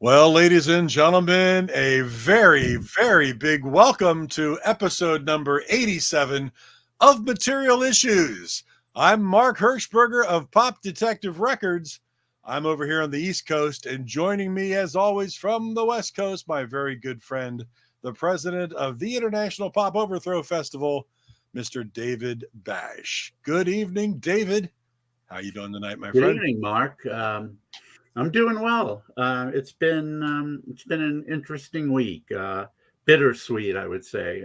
Well, ladies and gentlemen, a very, very big welcome to episode number 87 of Material Issues. I'm Mark Hershberger of Pop Detective Records. I'm over here on the East Coast, and joining me, as always, from the West Coast, my very good friend, the president of the International Pop Overthrow Festival, Mr. David Bash. Good evening, David. How you doing tonight, my Good friend? evening, Mark. I'm doing well. It's been an interesting week, bittersweet, I would say.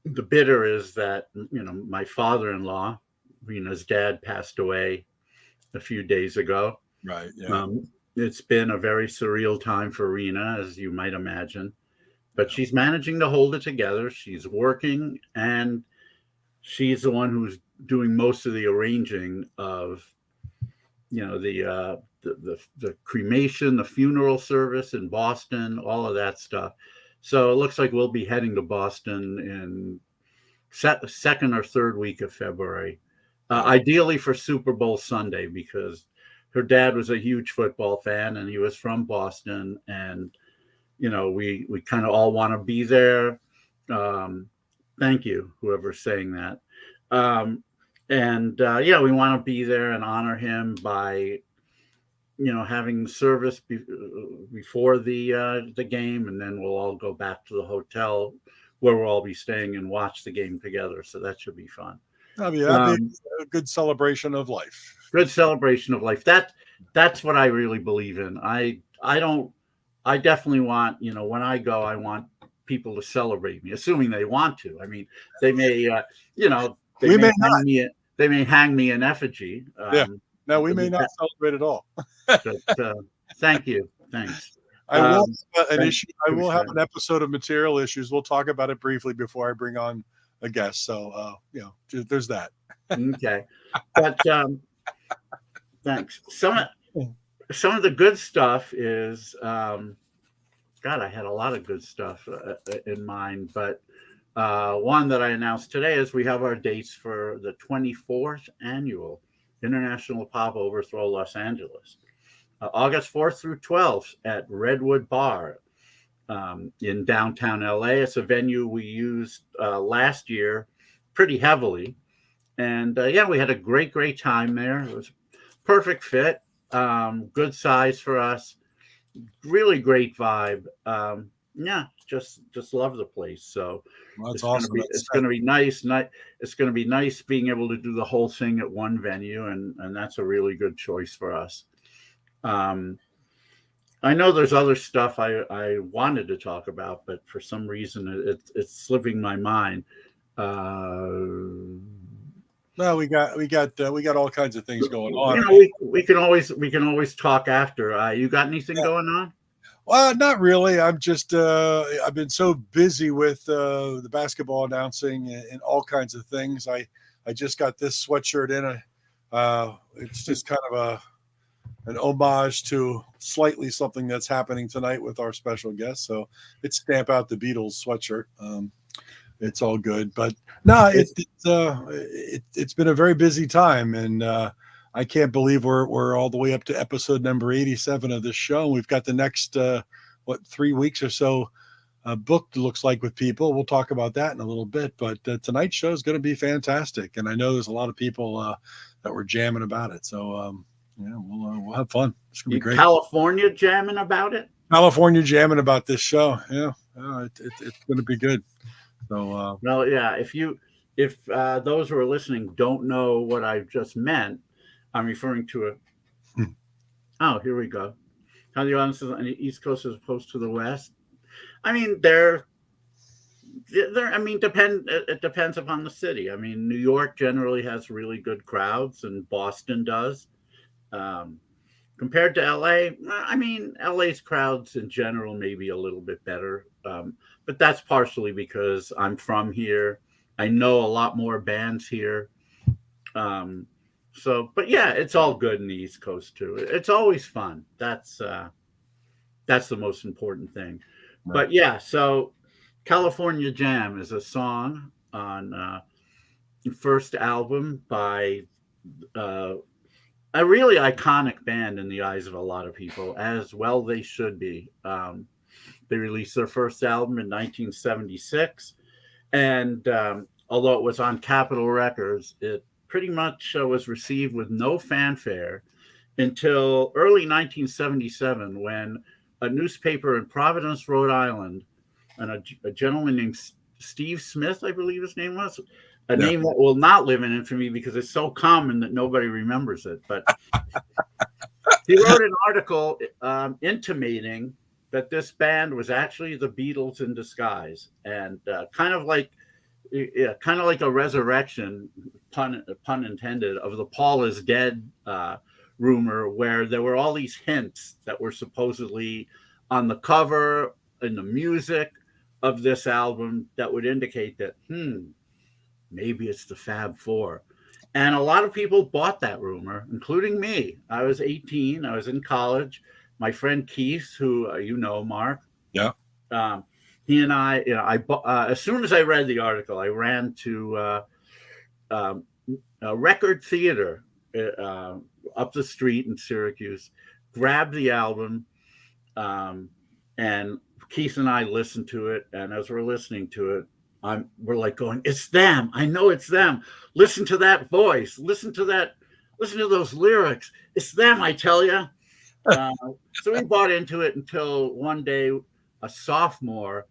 The bitter is that my father-in-law, Rena's dad, passed away a few days ago. Right, yeah. It's been a very surreal time for Rena, as you might imagine, but Yeah. she's managing to hold it together. She's working, and she's the one who's doing most of the arranging of the cremation, the funeral service in Boston, all of that stuff. So it looks like we'll be heading to Boston in second or third week of February, ideally for Super Bowl Sunday, because her dad was a huge football fan and he was from Boston, and we kind of all want to be there. Thank you, whoever's saying that. And we want to be there and honor him by having service before the game, and then we'll all go back to the hotel where we'll all be staying and watch the game together. So that should be fun. That'd be a good celebration of life. Good celebration of life. That's what I really believe in. I definitely want, when I go, I want people to celebrate me, assuming they want to. I mean, they may, they may hang me in effigy. Yeah. No, we may not celebrate at all. But thank you. Thanks. I will have an episode of Material Issues. We'll talk about it briefly before I bring on a guest. So, there's that. Okay. But thanks. Some of the good stuff is, God, I had a lot of good stuff in mind, but one that I announced today is we have our dates for the 24th annual International Pop Overthrow Los Angeles, August 4th through 12th at Redwood Bar in downtown LA. It's a venue we used last year pretty heavily. And we had a great time there. It was perfect fit, good size for us, really great vibe. Just love the place. So that's awesome. It's going to be nice. It's going to be nice being able to do the whole thing at one venue, and that's a really good choice for us. I know there's other stuff I wanted to talk about, but for some reason it's slipping my mind. Well, we got all kinds of things going on. We can always talk after. You got anything going on? Well, not really. I'm just I've been so busy with the basketball announcing and all kinds of things. I just got this sweatshirt in. It's just kind of an homage to slightly something that's happening tonight with our special guest. So it's Stamp Out the Beatles sweatshirt. It's all good, but no, it's been a very busy time, and I can't believe we're all the way up to episode number 87 of this show. We've got the next 3 weeks or so booked, looks like, with people. We'll talk about that in a little bit, but tonight's show is going to be fantastic, and I know there's a lot of people that were jamming about it. So we'll have fun. It's going to be great. California jamming about it. California jamming about this show. Yeah, it's going to be good. So well, yeah. If those who are listening don't know what I just meant, I'm referring to Oh, here we go. How the audience is on the East Coast as opposed to the West. I mean, it depends upon the city. I mean, New York generally has really good crowds, and Boston does. Compared to LA, I mean, LA's crowds in general may be a little bit better. But that's partially because I'm from here. I know a lot more bands here. But yeah, it's all good in the East Coast too. It's always fun. That's the most important thing. Right. But yeah, so California Jam is a song on the first album by a really iconic band in the eyes of a lot of people, as well they should be. They released their first album in 1976, and although it was on Capitol Records, it pretty much was received with no fanfare until early 1977, when a newspaper in Providence, Rhode Island, and a gentleman named Steve Smith, I believe his name was, a name that will not live in infamy because it's so common that nobody remembers it. But he wrote an article intimating that this band was actually the Beatles in disguise, and kind of like a resurrection, pun intended, of the Paul is dead rumor, where there were all these hints that were supposedly on the cover and the music of this album that would indicate that maybe it's the Fab Four. And a lot of people bought that rumor, including me. I was 18. I was in college. My friend Keith, who you know, Mark. Yeah. He and I, as soon as I read the article, I ran to a record theater up the street in Syracuse, grabbed the album, and Keith and I listened to it. And as we're listening to it, we're like going, "It's them! I know it's them! Listen to that voice! Listen to that! Listen to those lyrics! It's them! I tell you!" So we bought into it until one day a sophomore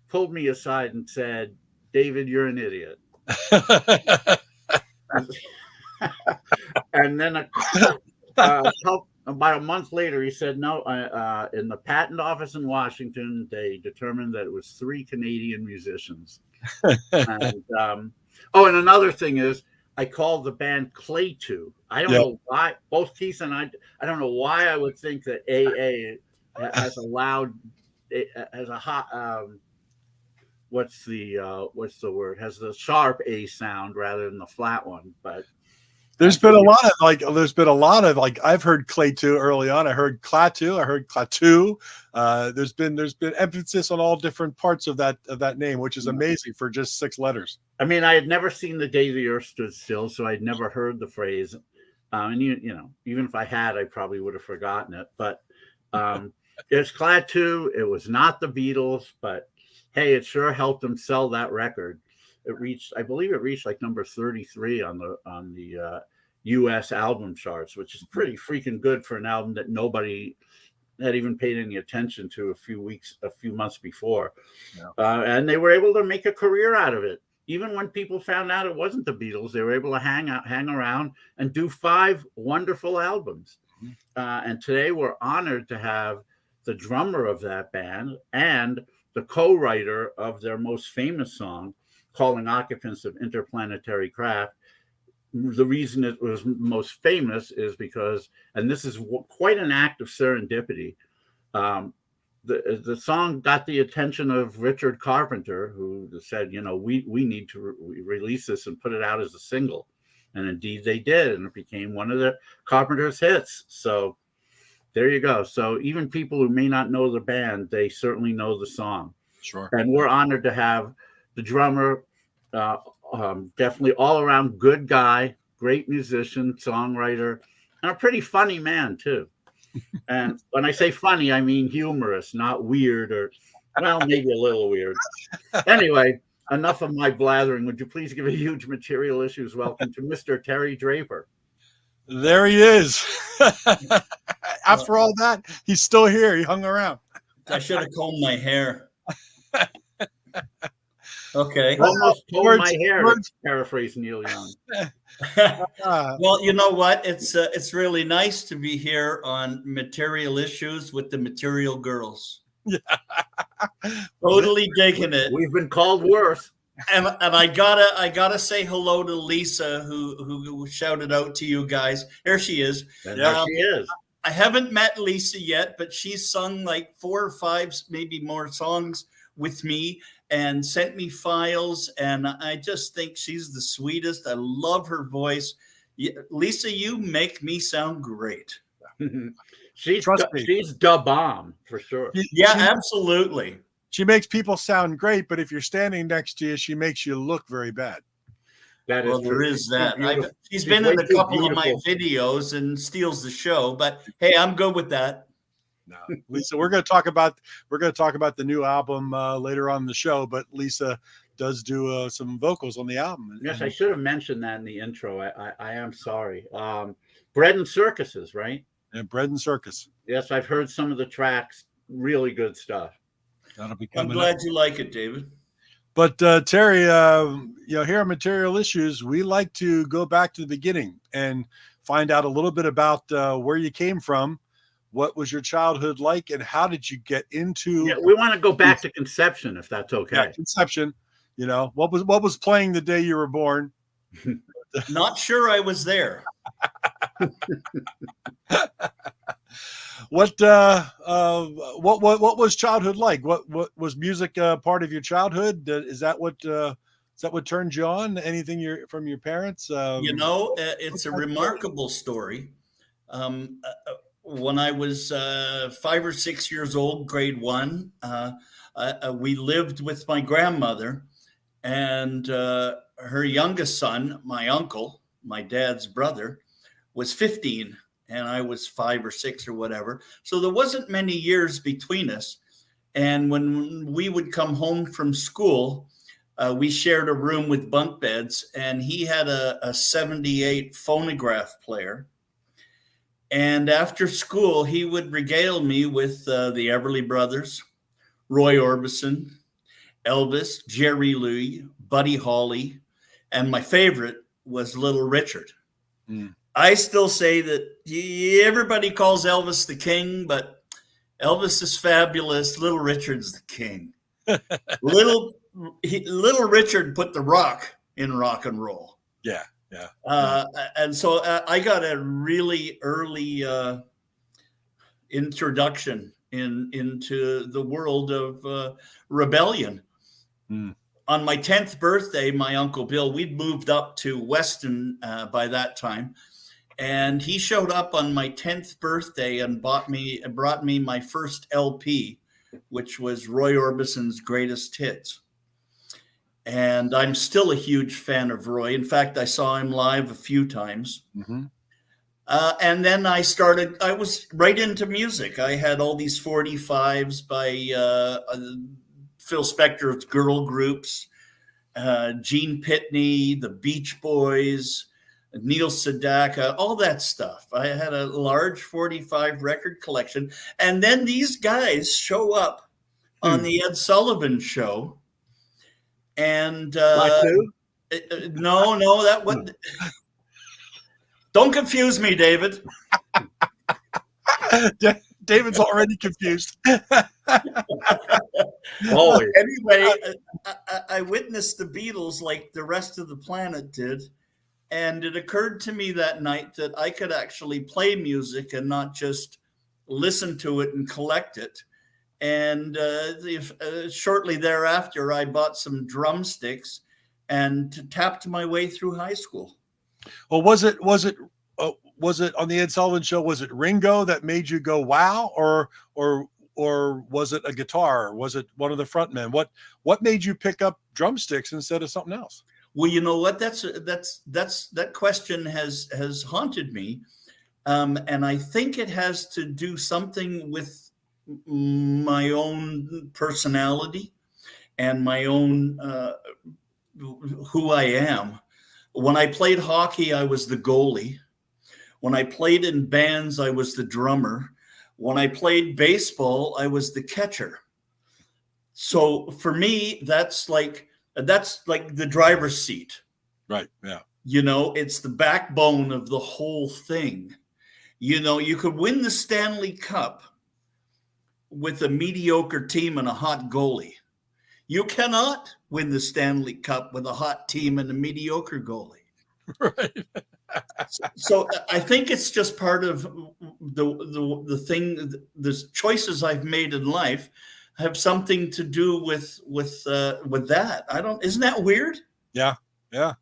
pulled me aside and said, "David, you're an idiot." And then about a month later, he said, "No, in the patent office in Washington, they determined that it was 3 Canadian musicians." And and another thing is, I called the band Klaatu. I don't know why. Both Keith and I don't know why I would think that AA has allowed as a hot. What's the word? Has the sharp A sound rather than the flat one. But there's been a lot of I've heard Klaatu early on. I heard Klaatu. I heard Klaatu. There's been emphasis on all different parts of that name, which is amazing for just 6 letters. I mean, I had never seen The Day the Earth Stood Still, so I'd never heard the phrase. And you know, even if I had, I probably would have forgotten it. But it's Klaatu. It was not the Beatles, but hey, it sure helped them sell that record. I believe it reached like number 33 on the U.S. album charts, which is pretty freaking good for an album that nobody had even paid any attention to a few months before. Yeah. And they were able to make a career out of it. Even when people found out it wasn't the Beatles, they were able to hang around and do 5 wonderful albums. And today we're honored to have the drummer of that band and the co-writer of their most famous song, Calling Occupants of Interplanetary Craft. The reason it was most famous is because, and this is quite an act of serendipity, the song got the attention of Richard Carpenter, who said, you know, we need to release this and put it out as a single. And indeed they did, and it became one of the Carpenter's hits. So there you go. So even people who may not know the band, they certainly know the song. Sure. And we're honored to have the drummer, definitely all around good guy, great musician, songwriter, and a pretty funny man too. And when I say funny, I mean humorous, not weird, or well, maybe a little weird. Anyway, enough of my blathering. Would you please give a huge Material Issues welcome to Mr. Terry Draper? There he is. After all that, he's still here. He hung around. I should have combed my hair. Okay. Almost told my hair. Paraphrase Neil Young. Well, you know what? It's really nice to be here on Material Issues with the Material Girls. Yeah. Totally digging it. We've been called worse. And I gotta say hello to Lisa, who shouted out to you guys. Here she is. And there she is. I haven't met Lisa yet, but she's sung like 4 or 5, maybe more songs with me and sent me files. And I just think she's the sweetest. I love her voice. Lisa, you make me sound great. She's da bomb for sure. Yeah, absolutely. She makes people sound great, but if you're standing next to you, she makes you look very bad. That Well, is there true. is that. Beautiful. She's She's been way in a too couple of my beautiful. videos and steals the show, but hey, I'm good with that. No, Lisa, we're going to talk about the new album later on in the show, but Lisa does do some vocals on the album. Yes, I should have mentioned that in the intro. I am sorry. Bread and Circuses, right? And Bread and Circus. Yes, I've heard some of the tracks. Really good stuff. That'll be I'm coming glad up. you like it, David. But Terry, here on Material Issues, we like to go back to the beginning and find out a little bit about where you came from, what was your childhood like, and how did you get into? Yeah, we want to go back to conception, if that's okay. Yeah, conception. What was playing the day you were born? Not sure I was there. What was childhood like? What was music part of your childhood? Is that what turned you on? Anything from your parents? It's a remarkable story. When I was 5 or 6 years old, grade 1, we lived with my grandmother, and her youngest son, my uncle, my dad's brother, was 15. And I was 5 or 6 or whatever. So there wasn't many years between us. And when we would come home from school, we shared a room with bunk beds, and he had a 78 phonograph player. And after school, he would regale me with the Everly Brothers, Roy Orbison, Elvis, Jerry Lee, Buddy Holly, and my favorite was Little Richard. Mm. I still say that everybody calls Elvis the king, but Elvis is fabulous. Little Richard's the king. Little Richard put the rock in rock and roll. Yeah. And so I got a really early introduction into the world of rebellion. Mm. On my 10th birthday, my Uncle Bill, we'd moved up to Weston by that time. And he showed up on my 10th birthday and brought me my first LP, which was Roy Orbison's Greatest Hits. And I'm still a huge fan of Roy. In fact, I saw him live a few times. Mm-hmm. And then I was right into music. I had all these 45s by Phil Spector's girl groups, Gene Pitney, the Beach Boys, Neil Sedaka, all that stuff. I had a large 45 record collection. And then these guys show up on the Ed Sullivan Show. And no, that wasn't. Don't confuse me, David. David's already confused. Anyway, I witnessed the Beatles like the rest of the planet did. And it occurred to me that night that I could actually play music and not just listen to it and collect it. And shortly thereafter, I bought some drumsticks and tapped my way through high school. Well, was it on the Ed Sullivan Show? Was it Ringo that made you go wow, or was it a guitar? Was it one of the frontmen? What made you pick up drumsticks instead of something else? Well, you know what? That question has haunted me, and I think it has to do something with my own personality and my own who I am. When I played hockey, I was the goalie. When I played in bands, I was the drummer. When I played baseball, I was the catcher. So for me, that's like the driver's seat. Right. Yeah. It's the backbone of the whole thing. You could win the Stanley Cup with a mediocre team and a hot goalie. You cannot win the Stanley Cup with a hot team and a mediocre goalie. Right. So I think it's just part of the thing. The choices I've made in life have something to do with that. Isn't that weird? Yeah. I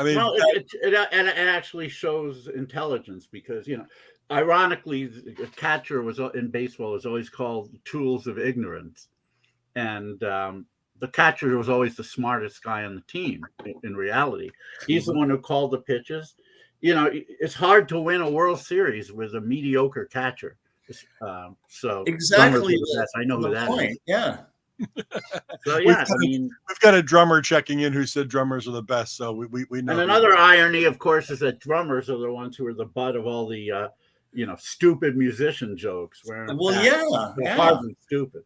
mean, well, it actually shows intelligence because ironically, a catcher in baseball is always called tools of ignorance, and the catcher was always the smartest guy on the team. In reality, he's the one who called the pitches. You know, it's hard to win a World Series with a mediocre catcher. So Exactly. I know who that is. Yeah. So yeah, I mean, we've got a drummer checking in who said drummers are the best. So we know. And another irony, of course, is that drummers are the ones who are the butt of all the stupid musician jokes. Well, hardly stupid.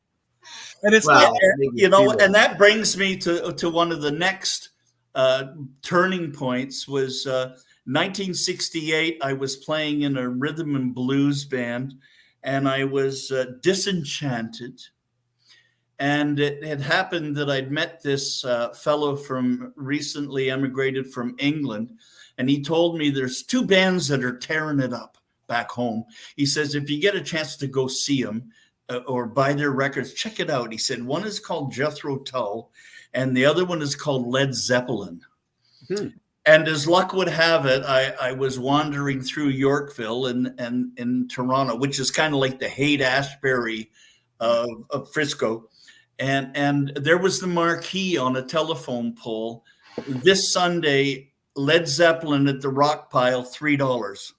And it's and that brings me to one of the next turning points was 1968. I was playing in a rhythm and blues band, and I was disenchanted. And it had happened that I'd met this fellow from recently emigrated from England, and he told me there's two bands that are tearing it up back home. He says, if you get a chance to go see them or buy their records, check it out. He said, one is called Jethro Tull, and the other one is called Led Zeppelin. And as luck would have it, I was wandering through Yorkville and in Toronto, which is kind of like the Haight-Ashbury of Frisco. And there was the marquee on a telephone pole. This Sunday, Led Zeppelin at the Rock Pile, $3.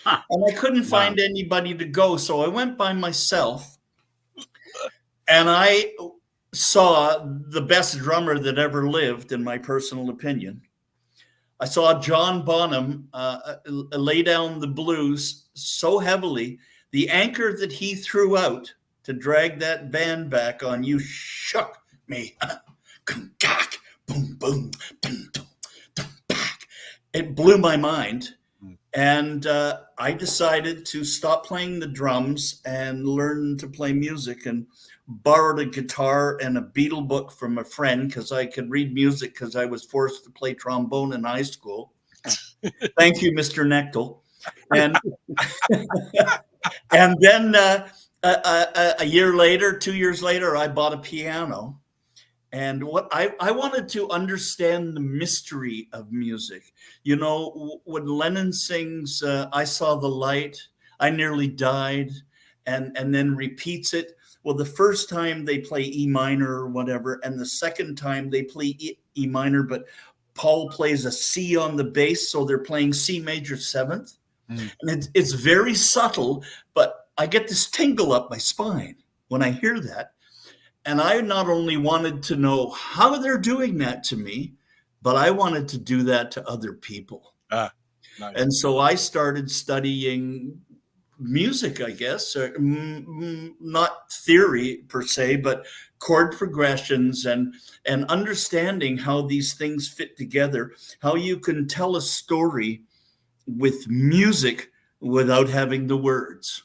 Huh. And I couldn't find anybody to go, so I went by myself. And I saw the best drummer that ever lived, in my personal opinion. I saw John Bonham lay down the blues so heavily. The anchor that he threw out to drag that band back on you shook me. Boom, boom, boom, back. It blew my mind. And I decided to stop playing the drums and learn to play music, and borrowed a guitar and a Beatle book from a friend because I could read music because I was forced to play trombone in high school. Thank you, Mr. Nechtel. And then a year later, 2 years later, I bought a piano. And what I wanted to understand the mystery of music. You know, when Lennon sings, I saw the light, I nearly died, and then repeats it. Well, the first time they play E minor or whatever, and the second time they play E minor, but Paul plays a C on the bass, so they're playing C major seventh. And it's very subtle, but I get this tingle up my spine when I hear that. And I not only wanted to know how they're doing that to me, but I wanted to do that to other people. Nice. And so I started studying music, I guess, not theory per se, but chord progressions and understanding how these things fit together, how you can tell a story with music without having the words,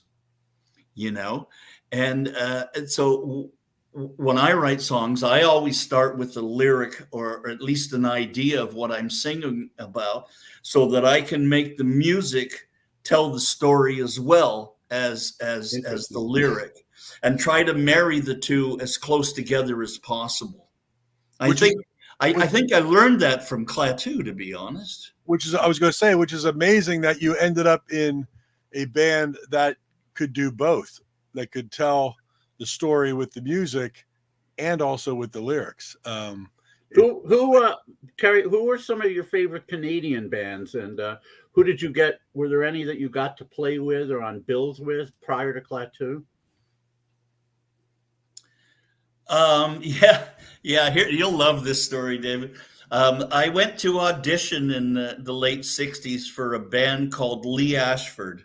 you know? And so when I write songs, I always start with a lyric or at least an idea of what I'm singing about so that I can make the music tell the story as well as the lyric, and try to marry the two as close together as possible. I think I learned that from Klaatu, to be honest. Which is, I was going to say, which is amazing that you ended up in a band that could do both, that could tell the story with the music and also with the lyrics. Terry, who were some of your favorite Canadian bands, and who did you get? Were there any that you got to play with or on bills with prior to Klaatu? Yeah. Here, you'll love this story, David. I went to audition in the late '60s for a band called Lee Ashford,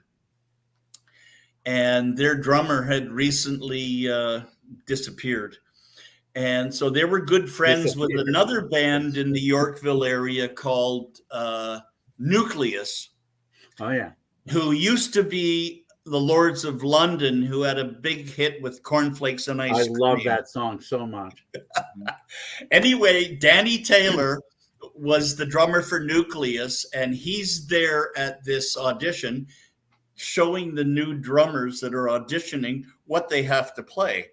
and their drummer had recently disappeared. And so they were good friends with another band in the Yorkville area called Nucleus. Oh, yeah. Who used to be the Lords of London, who had a big hit with Cornflakes and Ice Cream. I love that song so much. Anyway, Danny Taylor was the drummer for Nucleus, and he's there at this audition showing the new drummers that are auditioning what they have to play.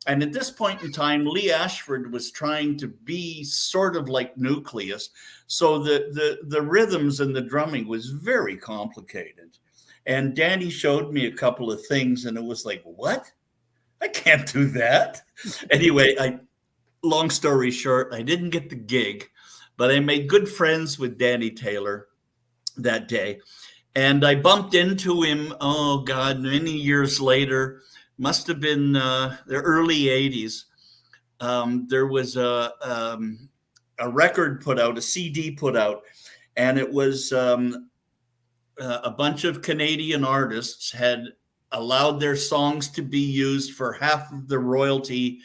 And at this point in time, Lee Ashford was trying to be sort of like Nucleus. So the rhythms and the drumming was very complicated. And Danny showed me a couple of things, and it was like, what? I can't do that. Anyway, long story short, I didn't get the gig, but I made good friends with Danny Taylor that day. And I bumped into him, oh God, many years later, must have been the early 80s. There was a record put out, a CD put out, and it was a bunch of Canadian artists had allowed their songs to be used for half of the royalty,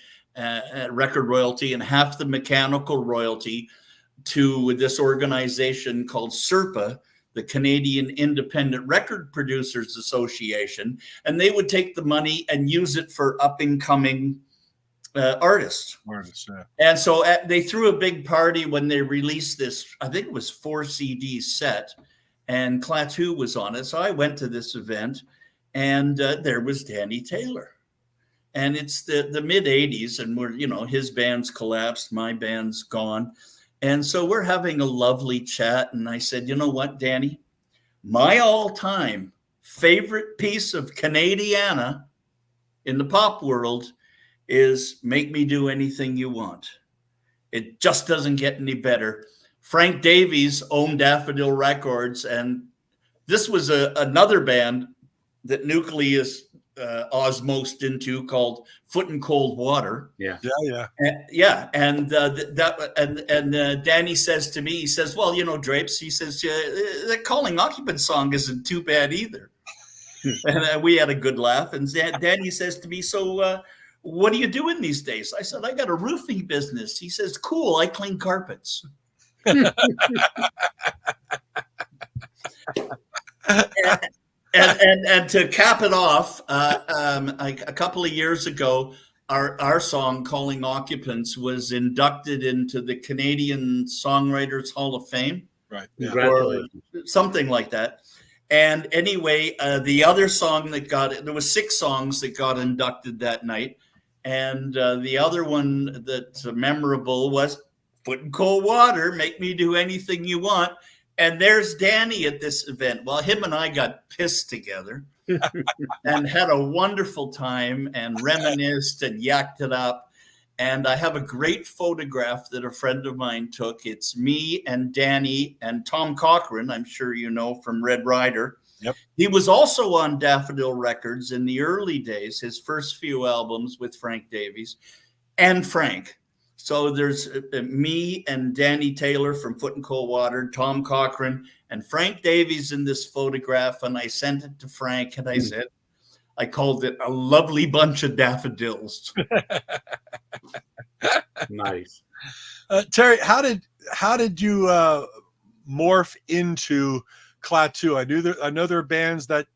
record royalty, and half the mechanical royalty to this organization called SERPA, the Canadian Independent Record Producers Association. And they would take the money and use it for up-and-coming artists. Yeah. And so they threw a big party when they released this, I think it was 4 CD set, and Klaatu was on it. So I went to this event, and there was Danny Taylor. And it's the mid 80s, and we're, you know, his band's collapsed, my band's gone. And so we're having a lovely chat. And I said, you know what, Danny, my all-time favorite piece of Canadiana in the pop world is Make Me Do Anything You Want. It just doesn't get any better. Frank Davies owned Daffodil Records, and this was another band that Nucleus osmosed into called Foot in Cold Water. Yeah. And Danny says to me, he says, well, you know, Drapes, he says, that Calling Occupant song isn't too bad either. And we had a good laugh. And Danny says to me, so what are you doing these days? I said, I got a roofing business. He says, cool, I clean carpets. And to cap it off, a couple of years ago, our song "Calling Occupants" was inducted into the Canadian Songwriters Hall of Fame, Right? Or something like that. And anyway, the other song that there was 6 songs that got inducted that night, and the other one that's memorable was "Foot in Cold Water," Make Me Do Anything You Want. And there's Danny at this event. Well, him and I got pissed together and had a wonderful time and reminisced and yacked it up. And I have a great photograph that a friend of mine took. It's me and Danny and Tom Cochran, I'm sure you know, from Red Rider. Yep. He was also on Daffodil Records in the early days, his first few albums with Frank Davies and Frank. So there's me and Danny Taylor from Foot in Cold Water, Tom Cochran, and Frank Davies in this photograph. And I sent it to Frank, and I said, I called it A Lovely Bunch of Daffodils. Nice. Terry, how did you morph into Klaatu? I know there are bands that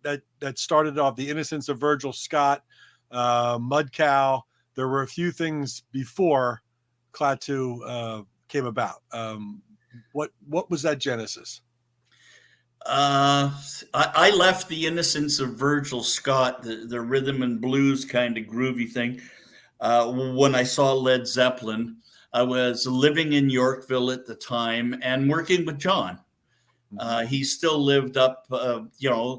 started off, The Innocence of Virgil Scott, Mud Cow. There were a few things before Klaatu came about. What was that genesis? I left The Innocence of Virgil Scott, the rhythm and blues kind of groovy thing, when I saw Led Zeppelin. I was living in Yorkville at the time and working with John. He still lived up, a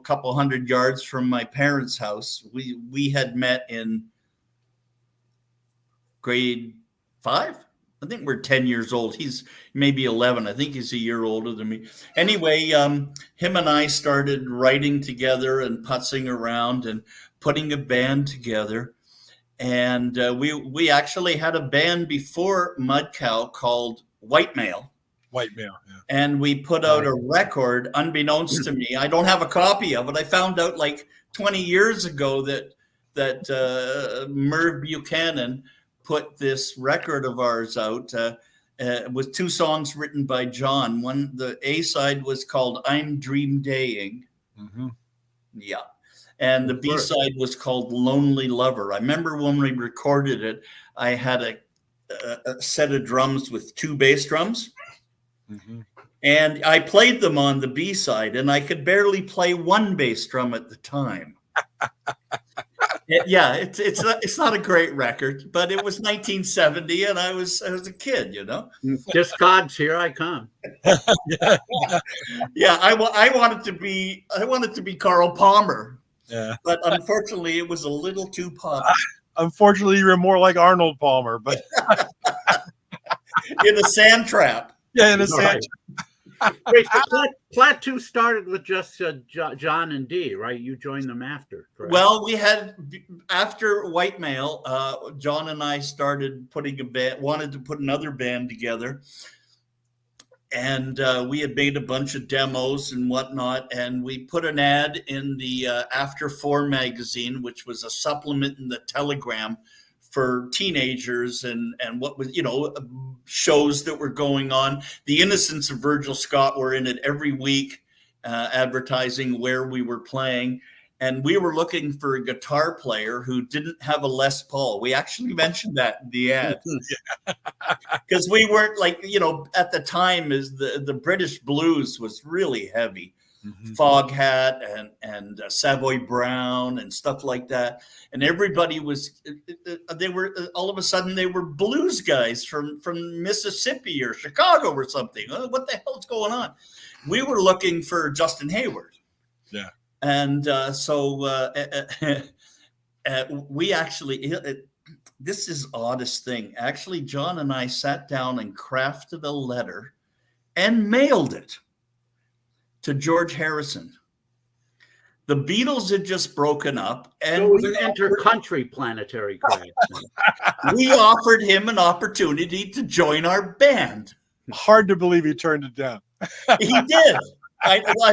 couple hundred yards from my parents' house. We had met in grade 5. I think we're 10 years old. He's maybe 11. I think he's a year older than me. Anyway, him and I started writing together and putzing around and putting a band together. And we actually had a band before Mud Cow called White Male. White Male, yeah. And we put out a record, unbeknownst to me. I don't have a copy of it. I found out like 20 years ago that Merv Buchanan put this record of ours out with 2 songs written by John. One, the A side was called I'm Dream Daying. Mm-hmm. Yeah. And the B side was called Lonely Lover. I remember when we recorded it, I had a set of drums with 2 bass drums. Mm-hmm. And I played them on the B side, and I could barely play 1 bass drum at the time. It's not a great record, but it was 1970, and I was a kid, you know. Just God's Here I Come. Yeah, I wanted to be Carl Palmer. Yeah, but unfortunately, it was a little too pop. Unfortunately, you were more like Arnold Palmer, but in a sand trap. Yeah, in a sand. Wait, so Klaatu started with just John and Dee, right? You joined them after, correct? Well, we had, after White Male, John and I started putting a band, wanted to put another band together. And we had made a bunch of demos and whatnot. And we put an ad in the After 4 magazine, which was a supplement in the Telegram for teenagers and what was, shows that were going on. The Innocents of Virgil Scott were in it every week, advertising where we were playing. And we were looking for a guitar player who didn't have a Les Paul. We actually mentioned that in the ad. Because we weren't at the time, is the British blues was really heavy. Foghat and Savoy Brown and stuff like that. And everybody was, they were, all of a sudden they were blues guys from Mississippi or Chicago or something. What the hell's going on? We were looking for Justin Hayward. Yeah. And so we actually, this is oddest thing. Actually, John and I sat down and crafted a letter and mailed it to George Harrison. The Beatles had just broken up, and so it was an inter-country planetary crash. We offered him an opportunity to join our band. Hard to believe he turned it down. He did.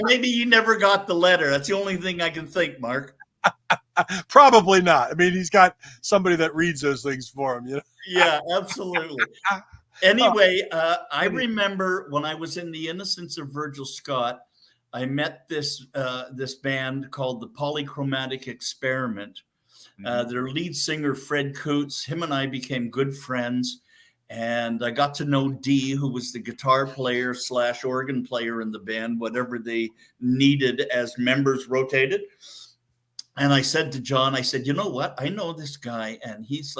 Maybe he never got the letter. That's the only thing I can think, Mark. Probably not. I mean, he's got somebody that reads those things for him. Yeah, absolutely. Anyway, I remember when I was in the Innocents of Virgil Scott, I met this band called the Polychromatic Experiment. Their lead singer, Fred Coots, him and I became good friends. And I got to know Dee, who was the guitar player / organ player in the band, whatever they needed as members rotated. And I said to John, I said, you know what? I know this guy, and he's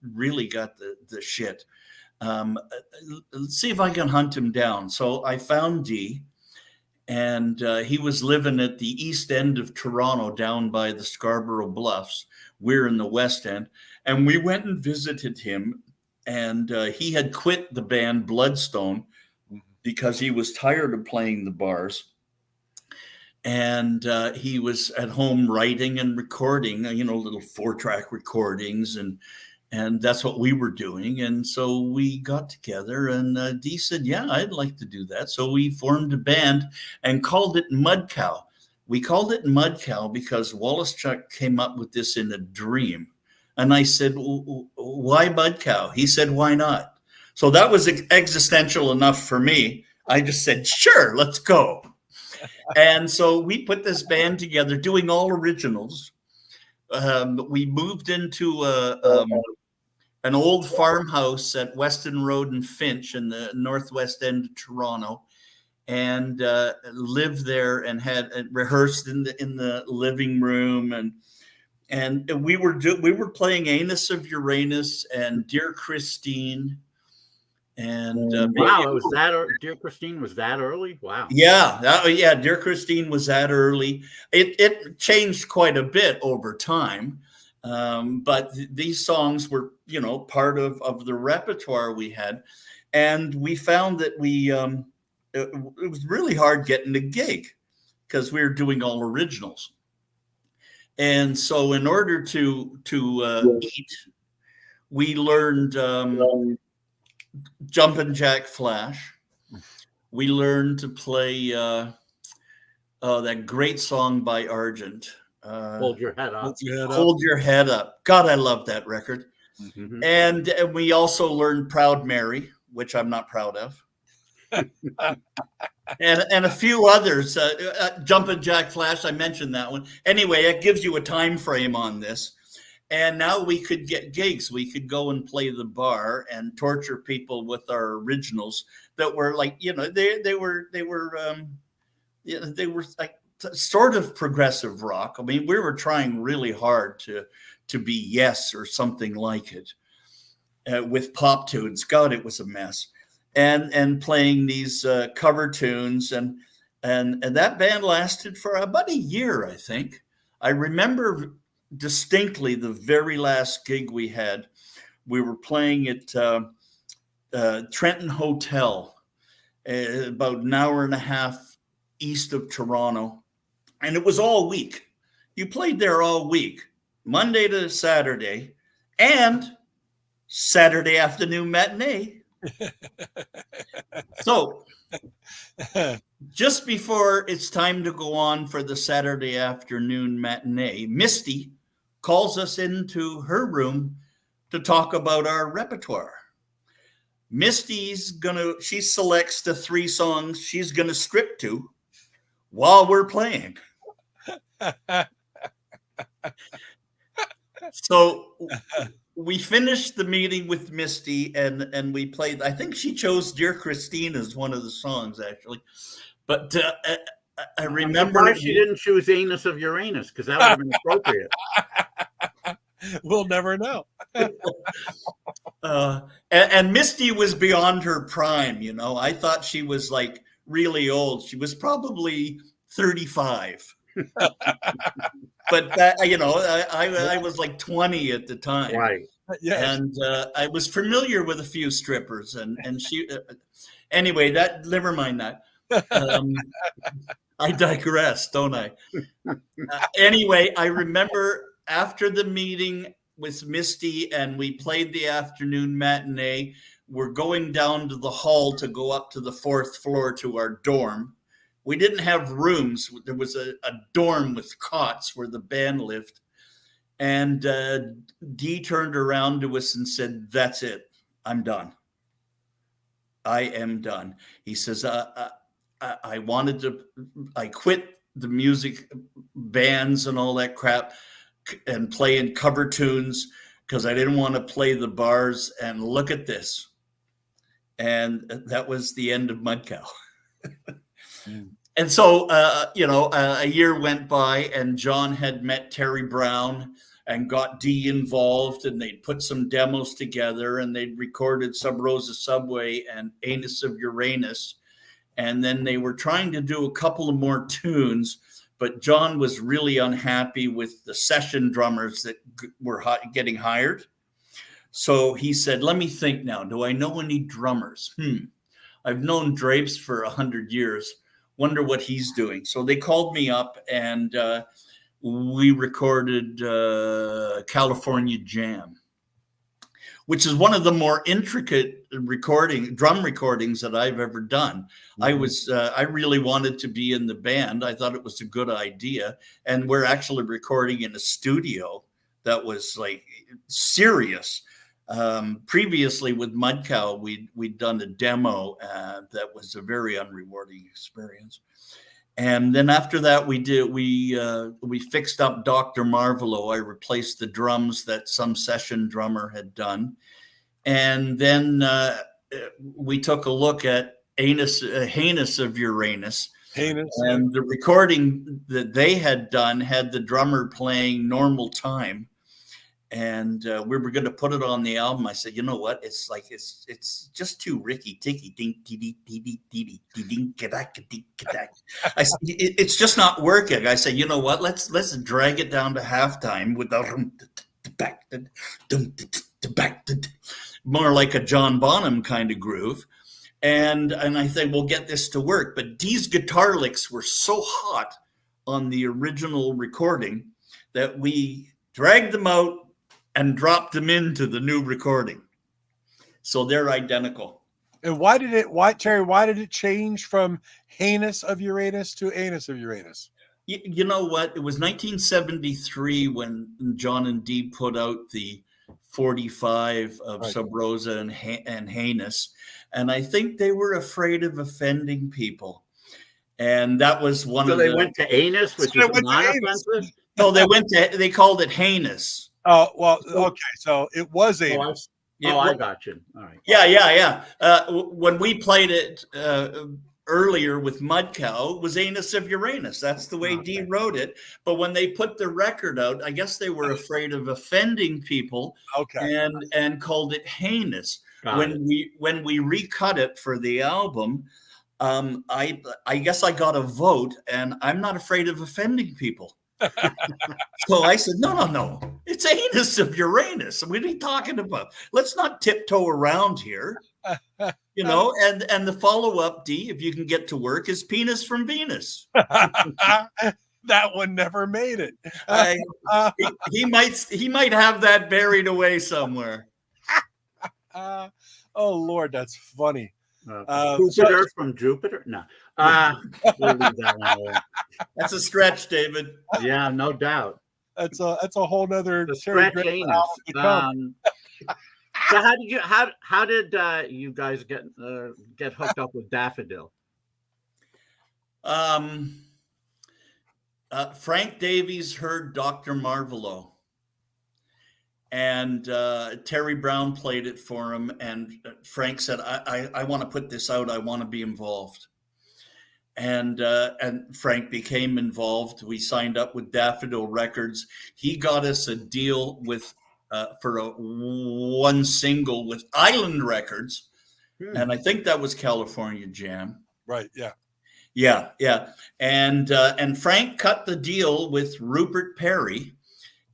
really got the shit. Let's see if I can hunt him down. So I found Dee. And he was living at the east end of Toronto, down by the Scarborough Bluffs. We're in the west end. And we went and visited him. And he had quit the band Bloodstone because he was tired of playing the bars. And he was at home writing and recording, little 4-track recordings. And that's what we were doing. And so we got together, and Dee said, yeah, I'd like to do that. So we formed a band and called it Mud Cow. We called it Mud Cow because Wallace Chuck came up with this in a dream. And I said, why Mud Cow? He said, why not? So that was existential enough for me. I just said, sure, let's go. And so we put this band together doing all originals. We moved into an old farmhouse at Weston Road and Finch in the northwest end of Toronto, and lived there and had rehearsed in the living room, and we were playing Anus of Uranus and Dear Christine. And wow, was that Dear Christine was that early? Wow. Yeah, Dear Christine was that early. It changed quite a bit over time, but these songs were, part of the repertoire we had, and we found that it was really hard getting a gig because we were doing all originals, and so in order to eat, we learned. Jumpin' Jack Flash. We learned to play that great song by Argent. Hold Your Head Up. Hold Your Head Up. God, I love that record. Mm-hmm. And we also learned Proud Mary, which I'm not proud of. and a few others. Jumpin' Jack Flash, I mentioned that one. Anyway, it gives you a time frame on this. And now we could get gigs. We could go and play the bar and torture people with our originals that were like, they were like sort of progressive rock. I mean, we were trying really hard to be Yes or something like it with pop tunes. God, it was a mess. And playing these cover tunes, and that band lasted for about a year, I think. I remember distinctly the very last gig we had. We were playing at Trenton Hotel, about an hour and a half east of Toronto. And it was all week. You played there all week, Monday to Saturday, and Saturday afternoon matinee. So just before it's time to go on for the Saturday afternoon matinee, Misty calls us into her room to talk about our repertoire. She selects the 3 songs she's gonna strip to while we're playing. So we finished the meeting with Misty and we played. I think she chose Dear Christine as one of the songs, actually. But I remember why she didn't choose Anus of Uranus, because that would have been appropriate. We'll never know. And Misty was beyond her prime, you know. I thought she was like really old. She was probably 35. But that, you know, I was like 20 at the time, Right? Yes. And I was familiar with a few strippers, and she. Anyway, never mind that. I digress, don't I? Anyway, I remember after the meeting with Misty, and we played the afternoon matinee. We're going down to the hall to go up to the 4th floor to our dorm. We didn't have rooms. There was a dorm with cots where the band lived. And Dee turned around to us and said, "That's it. I'm done. I am done." He says, I quit the music bands and all that crap and playing cover tunes because I didn't want to play the bars. And look at this. And that was the end of Mud Cow. And so, a year went by, and John had met Terry Brown and got Dee involved, and they'd put some demos together, and they'd recorded Sub Rosa Subway and Anus of Uranus. And then they were trying to do a couple of more tunes, but John was really unhappy with the session drummers that were getting hired. So he said, "Let me think now. Do I know any drummers? I've known Drapes for 100 years. Wonder what he's doing." So they called me up, and we recorded California Jam, which is one of the more intricate drum recordings that I've ever done. Mm-hmm. I really wanted to be in the band. I thought it was a good idea. And we're actually recording in a studio that was like serious. Previously with Mud Cow, we'd done a demo that was a very unrewarding experience. And then after that, we fixed up Dr. Marvelo. I replaced the drums that some session drummer had done. And then we took a look at Heinous of Uranus. And the recording that they had done had the drummer playing normal time. And we were going to put it on the album. I said, "You know what? It's just too Ricky Ticky ding dee dee dee ding kadak. I said, it's just not working." I said, "You know what? Let's drag it down to halftime with the more like a John Bonham kind of groove." And I think we'll get this to work. But Dee's guitar licks were so hot on the original recording that we dragged them out and dropped them into the new recording. So they're identical. And Terry, why did it change from Heinous of Uranus to Anus of Uranus? You know what? It was 1973 when John and Dee put out the 45 of Sub Rosa and Heinous. And I think they were afraid of offending people. And that was one of the... So they went to Anus, which is not offensive? No, they called it Heinous. Oh, well, okay. So it was Anus. I got you. All right. Yeah. When we played it earlier with Mud Cow, it was Anus of Uranus. That's the way Dee wrote it. But when they put the record out, I guess they were afraid of offending people. Okay. And called it Heinous. When we recut it for the album, I guess I got a vote, and I'm not afraid of offending people. So I said, no, it's Anus of Uranus. What are you talking about? Let's not tiptoe around here. You know, and the follow-up, D, if you can get to work, is Penis from Venus. That one never made it. He might have that buried away somewhere. Oh Lord, that's funny. Jupiter from Jupiter? No. We'll leave that one alone. That's a stretch, David. Yeah, no doubt. That's a whole nother The Terry stretch Draper anus. album to come. So how did you guys get hooked up with Daffodil? Frank Davies heard Dr. Marvelo, and Terry Brown played it for him, and Frank said, I want to put this out. I want to be involved. And Frank became involved. We signed up with Daffodil Records. He got us a deal with for one single with Island Records, and I think that was California Jam. Right. Yeah. Yeah. And Frank cut the deal with Rupert Perry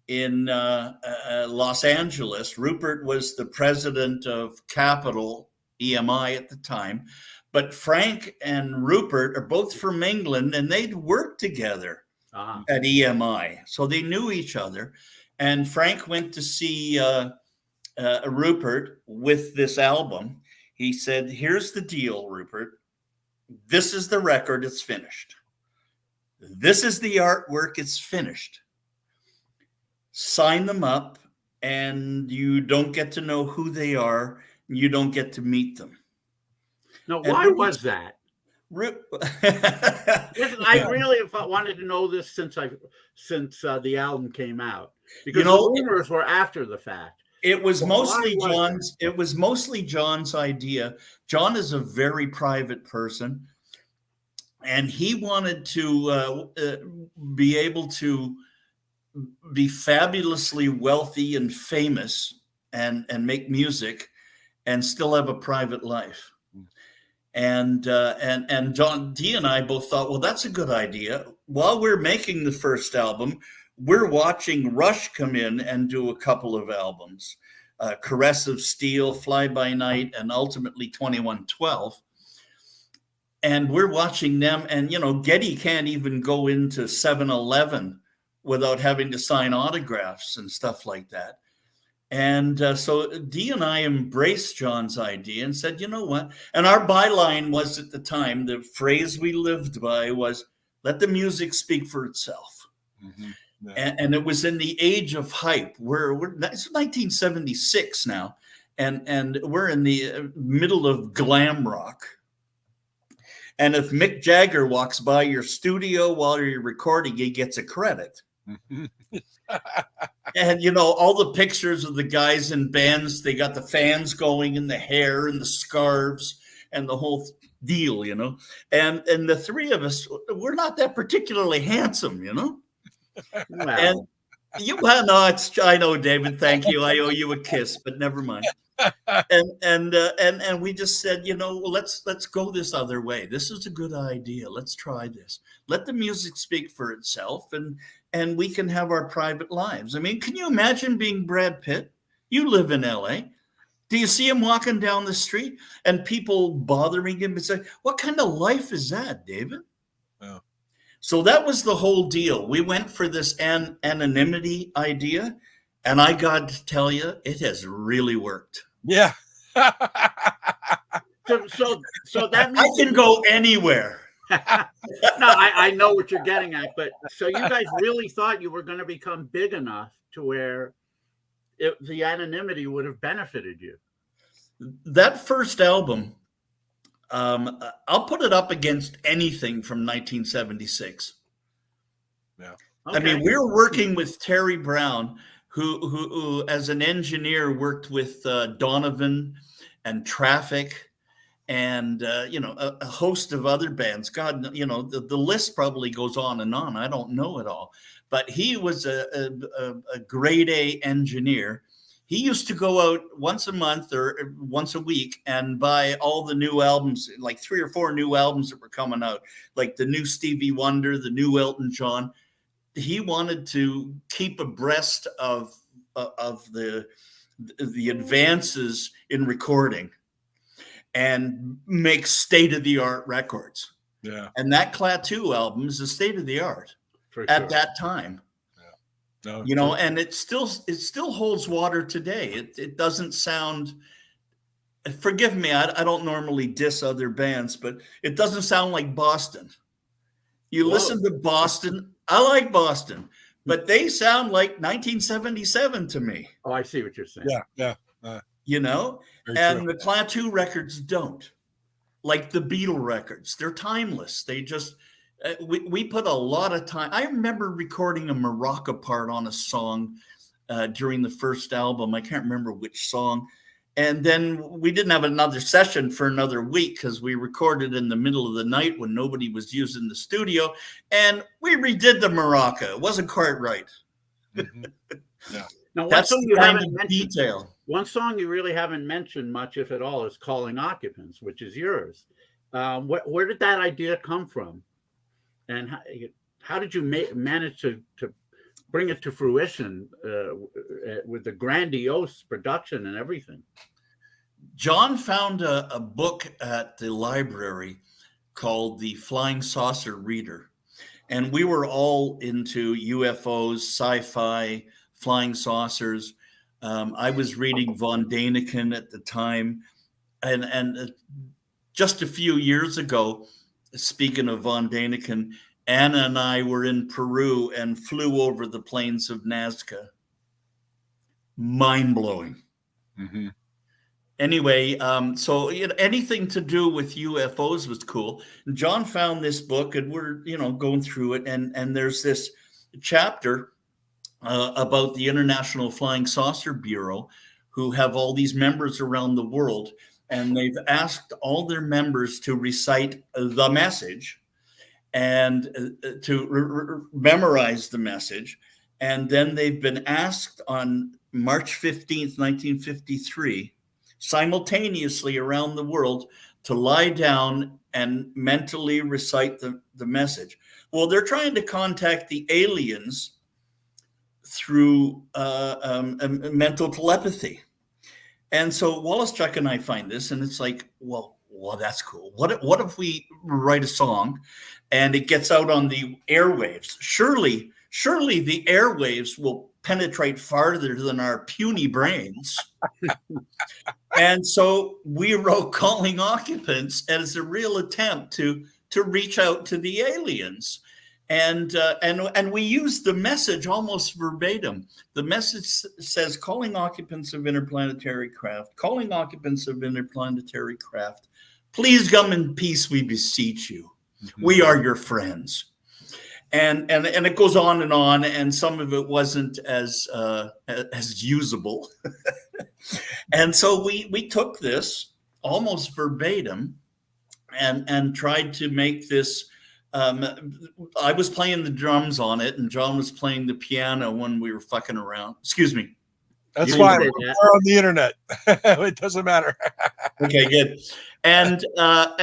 in Los Angeles. Rupert was the president of Capitol EMI at the time. But Frank and Rupert are both from England, and they'd worked together at EMI. So they knew each other. And Frank went to see Rupert with this album. He said, here's the deal, Rupert. This is the record. It's finished. This is the artwork. It's finished. Sign them up, and you don't get to know who they are. You don't get to meet them. Now, why was that? I really wanted to know this since the album came out, because the rumors were after the fact. It was mostly John's. It was mostly John's idea. John is a very private person, and he wanted to be able to be fabulously wealthy and famous, and make music, and still have a private life. And John D and I both thought, well, that's a good idea. While we're making the first album, we're watching Rush come in and do a couple of albums, Caress of Steel, Fly By Night, and ultimately 2112. And we're watching them, and Geddy can't even go into 7-Eleven without having to sign autographs and stuff like that. And so Dee and I embraced John's idea and said, you know what? And our byline was, at the time, the phrase we lived by was, let the music speak for itself. Mm-hmm. Yeah. And it was in the age of hype. It's 1976 now, and we're in the middle of glam rock. And if Mick Jagger walks by your studio while you're recording, he gets a credit. And all the pictures of the guys in bands, they got the fans going and the hair and the scarves and the whole deal, and the three of us, we're not that particularly handsome, Wow. I know, David, thank you, I owe you a kiss, but never mind. And we just said, let's go this other way. This is a good idea. Let's try this. Let the music speak for itself, and we can have our private lives. I mean, can you imagine being Brad Pitt? You live in LA. Do you see him walking down the street and people bothering him and say, what kind of life is that, David? Oh. So that was the whole deal. We went for this anonymity idea, and I got to tell you, it has really worked. Yeah. So that means I can go anywhere. No, I know what you're getting at, but so you guys really thought you were going to become big enough to where the anonymity would have benefited you. That first album, I'll put it up against anything from 1976. Yeah. Okay. I mean, we were working with Terry Brown, who as an engineer worked with Donovan and Traffic, and a host of other bands. God, the list probably goes on and on. I don't know it all, but he was a grade A engineer. He used to go out once a month or once a week and buy all the new albums, like 3 or 4 new albums that were coming out, like the new Stevie Wonder, the new Elton John. He wanted to keep abreast of the advances in recording. and make state-of-the-art records. Yeah. And that Klaatu album is a state-of-the-art at that time. No, you know, and it still holds water today. It doesn't sound, forgive me, I don't normally diss other bands, but it doesn't sound like Boston. You listen to Boston, I like Boston, but they sound like 1977 to me. Oh, I see what you're saying. Yeah. You know, and the Klaatu records don't. Like the Beatle records, they're timeless. They just, we put a lot of time. I remember recording a maraca part on a song during the first album. I can't remember which song. And then we didn't have another session for another week because we recorded in the middle of the night when nobody was using the studio. And we redid the maraca. It wasn't quite right. Mm-hmm. Yeah. Now, that's you haven't mentioned, detail. One song you really haven't mentioned much, if at all, is Calling Occupants, which is yours. Where did that idea come from? And how did you manage to bring it to fruition with the grandiose production and everything? John found a book at the library called The Flying Saucer Reader. And we were all into UFOs, sci-fi, flying saucers. I was reading Von Däniken at the time. And just a few years ago, speaking of Von Däniken, Anna and I were in Peru and flew over the plains of Nazca. Mind-blowing. Mm-hmm. Anyway, so anything to do with UFOs was cool. And John found this book, and we're going through it, and there's this chapter about the International Flying Saucer Bureau, who have all these members around the world, and they've asked all their members to recite the message and to memorize the message. And then they've been asked on March 15th, 1953, simultaneously around the world, to lie down and mentally recite the message. Well, they're trying to contact the aliens through mental telepathy. And so Wallace-Chuck and I find this, and it's like, well, that's cool. What if we write a song and it gets out on the airwaves? Surely the airwaves will penetrate farther than our puny brains. And so we wrote Calling Occupants as a real attempt to reach out to the aliens. And we use the message almost verbatim. The message says, calling occupants of interplanetary craft, calling occupants of interplanetary craft, please come in peace, we beseech you. Mm-hmm. We are your friends. And it goes on, and some of it wasn't as usable. And so we took this almost verbatim and tried to make this. I was playing the drums on it, and John was playing the piano when we were fucking around. Excuse me. That's why we're on the internet. It doesn't matter. Okay, good. And I'm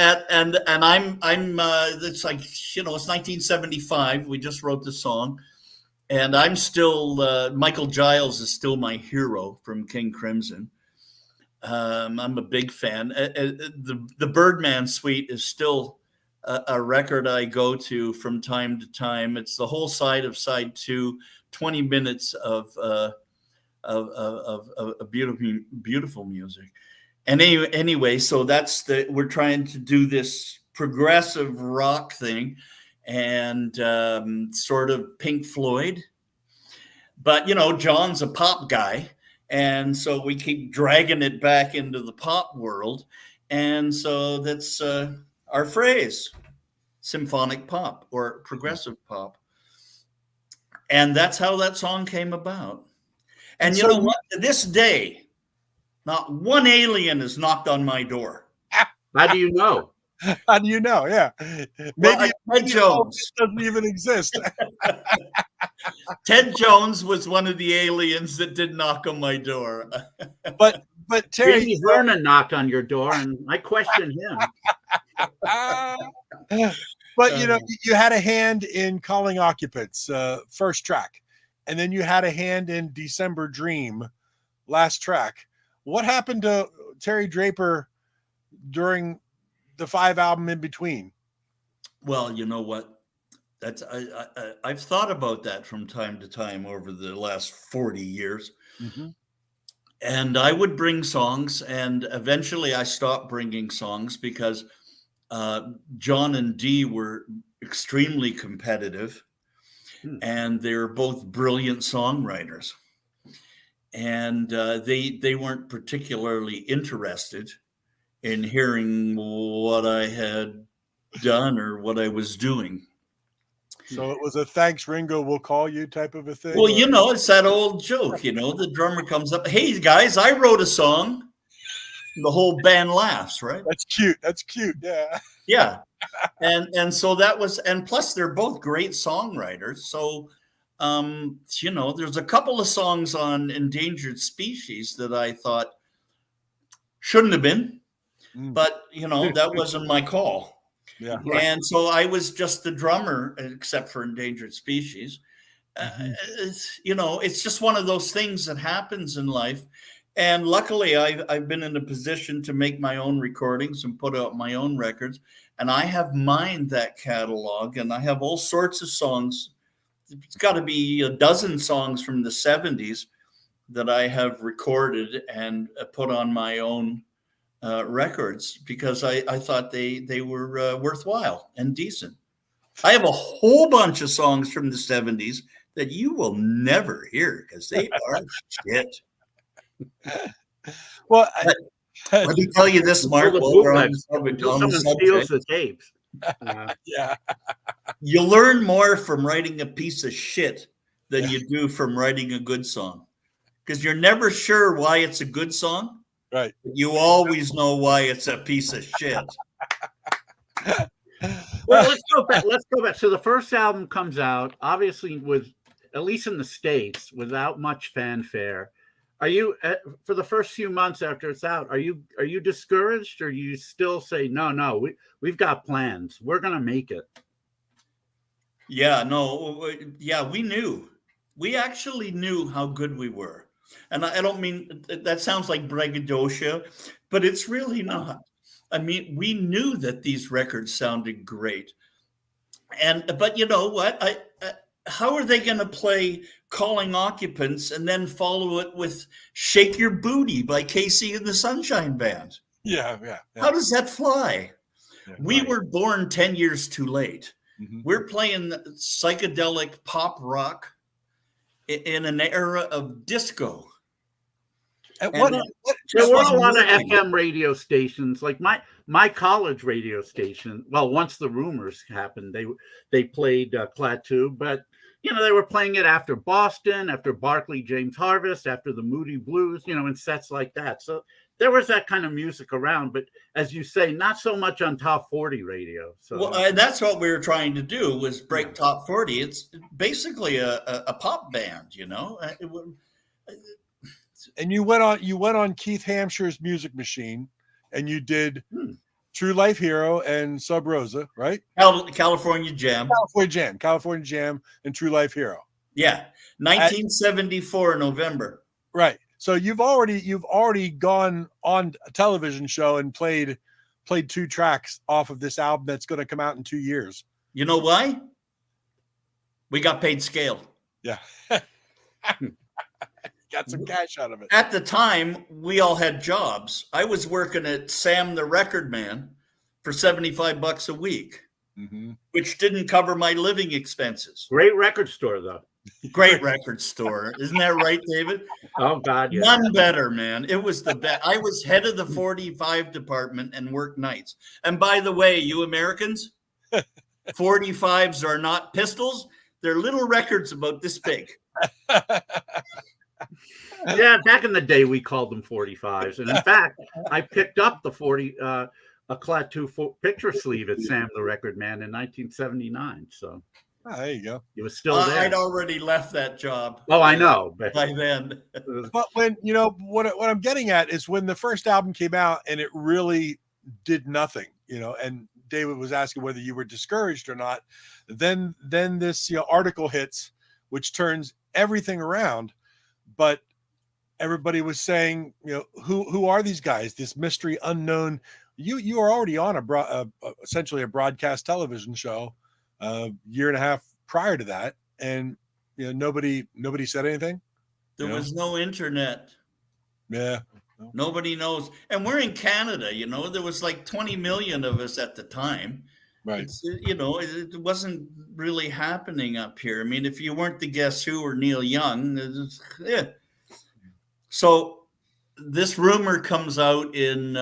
it's like, it's 1975. We just wrote the song, and I'm still Michael Giles is still my hero from King Crimson. I'm a big fan. The Birdman Suite is still a record I go to from time to time. It's the whole side of side 2, 20 minutes of beautiful music. And anyway, so we're trying to do this progressive rock thing, and sort of Pink Floyd. But John's a pop guy, and so we keep dragging it back into the pop world, and so that's our phrase: symphonic pop or progressive pop. And that's how that song came about. And you know what? To this day, not one alien has knocked on my door. How do you know? How do you know? Yeah. Maybe Ted Jones doesn't even exist. Ted Jones was one of the aliens that did knock on my door. But Terry, Jamie Vernon knocked on your door, and I questioned him. But you had a hand in Calling Occupants, first track, and then you had a hand in December Dream, last track. What happened to Terry Draper during the 5 album in between? Well, you know what? I've thought about that from time to time over the last 40 years. Mm-hmm. And I would bring songs, and eventually I stopped bringing songs because John and Dee were extremely competitive, and they're both brilliant songwriters. And they weren't particularly interested in hearing what I had done or what I was doing. So it was a thanks, Ringo, we'll call you type of a thing? Well, you know, it's that old joke, you know, the drummer comes up, hey, guys, I wrote a song. The whole band laughs, right? That's cute. That's cute. Yeah. Yeah. And so that was, and plus they're both great songwriters. So, you know, there's a couple of songs on Endangered Species that I thought shouldn't have been, but, you know, that wasn't my call. Yeah. And so I was just the drummer, except for Endangered Species. You know, it's just one of those things that happens in life. And luckily, I've been in a position to make my own recordings and put out my own records. And I have mined that catalog, and I have all sorts of songs. It's got to be a dozen songs from the 70s that I have recorded and put on my own records because I thought they were worthwhile and decent. I have a whole bunch of songs from the 70s that you will never hear because they are shit. Well, let me tell you this, Mark. Someone steals the tapes. Yeah. You learn more from writing a piece of shit than you do from writing a good song, because you're never sure why it's a good song. Right. But you always know why it's a piece of shit. Well, let's go back. So the first album comes out, obviously, with, at least in the States, without much fanfare. Are you, for the first few months after it's out, are you discouraged, or you still say, no, we've got plans, we're gonna make it? Yeah, no, yeah, we actually knew how good we were. And I don't mean, that sounds like braggadocio, but it's really not. I mean, we knew that these records sounded great. But you know what? How are they going to play Calling Occupants and then follow it with Shake Your Booty by Casey and the Sunshine Band? Yeah. How does that fly? Yeah, we were born 10 years too late. Mm-hmm. We're playing psychedelic pop rock in an era of disco. There were a lot of FM radio stations, like my college radio station. Well, once the rumors happened, they played Klaatu, but you know, they were playing it after Boston, after Barclay James Harvest, after the Moody Blues, you know, in sets like that. So there was that kind of music around, but as you say, not so much on Top 40 radio. So well, that's what we were trying to do, was break Top 40. It's basically a pop band, you know. And you went on Keith Hampshire's Music Machine, and you did True Life Hero and Sub Rosa, right? California Jam, and True Life Hero. Yeah, 1974 November. Right. So you've already gone on a television show and played 2 tracks off of this album that's going to come out in 2 years. You know why? We got paid scale. Yeah. Got some cash out of it. At the time, we all had jobs. I was working at Sam the Record Man for $75 a week, which didn't cover my living expenses. Great record store, though. Great record store. Isn't that right, David? Oh, God, yeah. None better, man. It was the best. I was head of the 45 department and worked nights. And by the way, you Americans, 45s are not pistols. They're little records about this big. Yeah, back in the day, we called them 45s. And in fact, I picked up the a Klaatu picture sleeve at Sam the Record Man in 1979. So there you go. It was still there. I'd already left that job. Oh, I know. But by then. But when, you know, what I'm getting at is when the first album came out and it really did nothing, you know, and David was asking whether you were discouraged or not. Then this, you know, article hits, which turns everything around. But everybody was saying, you know, who are these guys? This mystery unknown you were already on essentially a broadcast television show year and a half prior to that, and nobody said anything. There was no internet. Yeah. Nobody knows. And we're in Canada, there was like 20 million of us at the time. Right. It wasn't really happening up here. I mean, if you weren't the Guess Who or Neil Young, yeah. So this rumor comes out in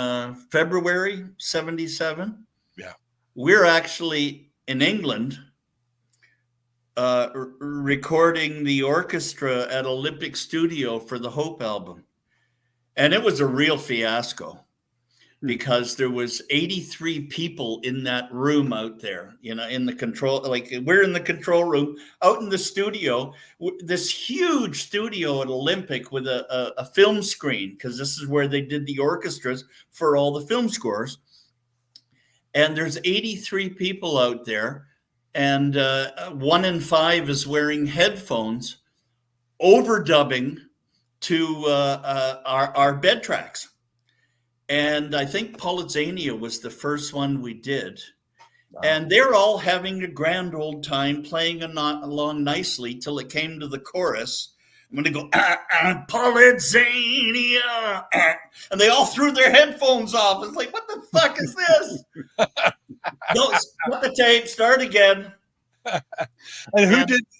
February 77. Yeah. We're actually in England recording the orchestra at Olympic Studio for the Hope album. And it was a real fiasco because there was 83 people in that room out there, in the control, like we're in the control room out in the studio, this huge studio at Olympic with a film screen, because this is where they did the orchestras for all the film scores. And there's 83 people out there, and 1 in 5 is wearing headphones, overdubbing to our bed tracks. And I think Polizania was the first one we did. Wow. And they're all having a grand old time playing along nicely till it came to the chorus. I'm going to go, Polizania. And they all threw their headphones off. It's like, what the fuck is this? No, put the tape, start again. And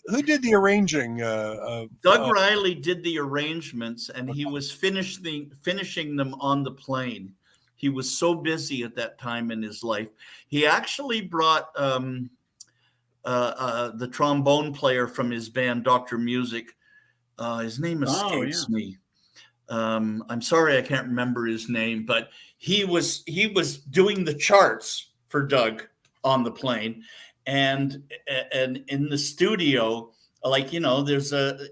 who did the arranging? Doug Riley did the arrangements, and he was finishing them on the plane. He was so busy at that time in his life. He actually brought the trombone player from his band, Dr. Music. His name escapes me. I'm sorry, I can't remember his name, but he was doing the charts for Doug on the plane. And in the studio, there's the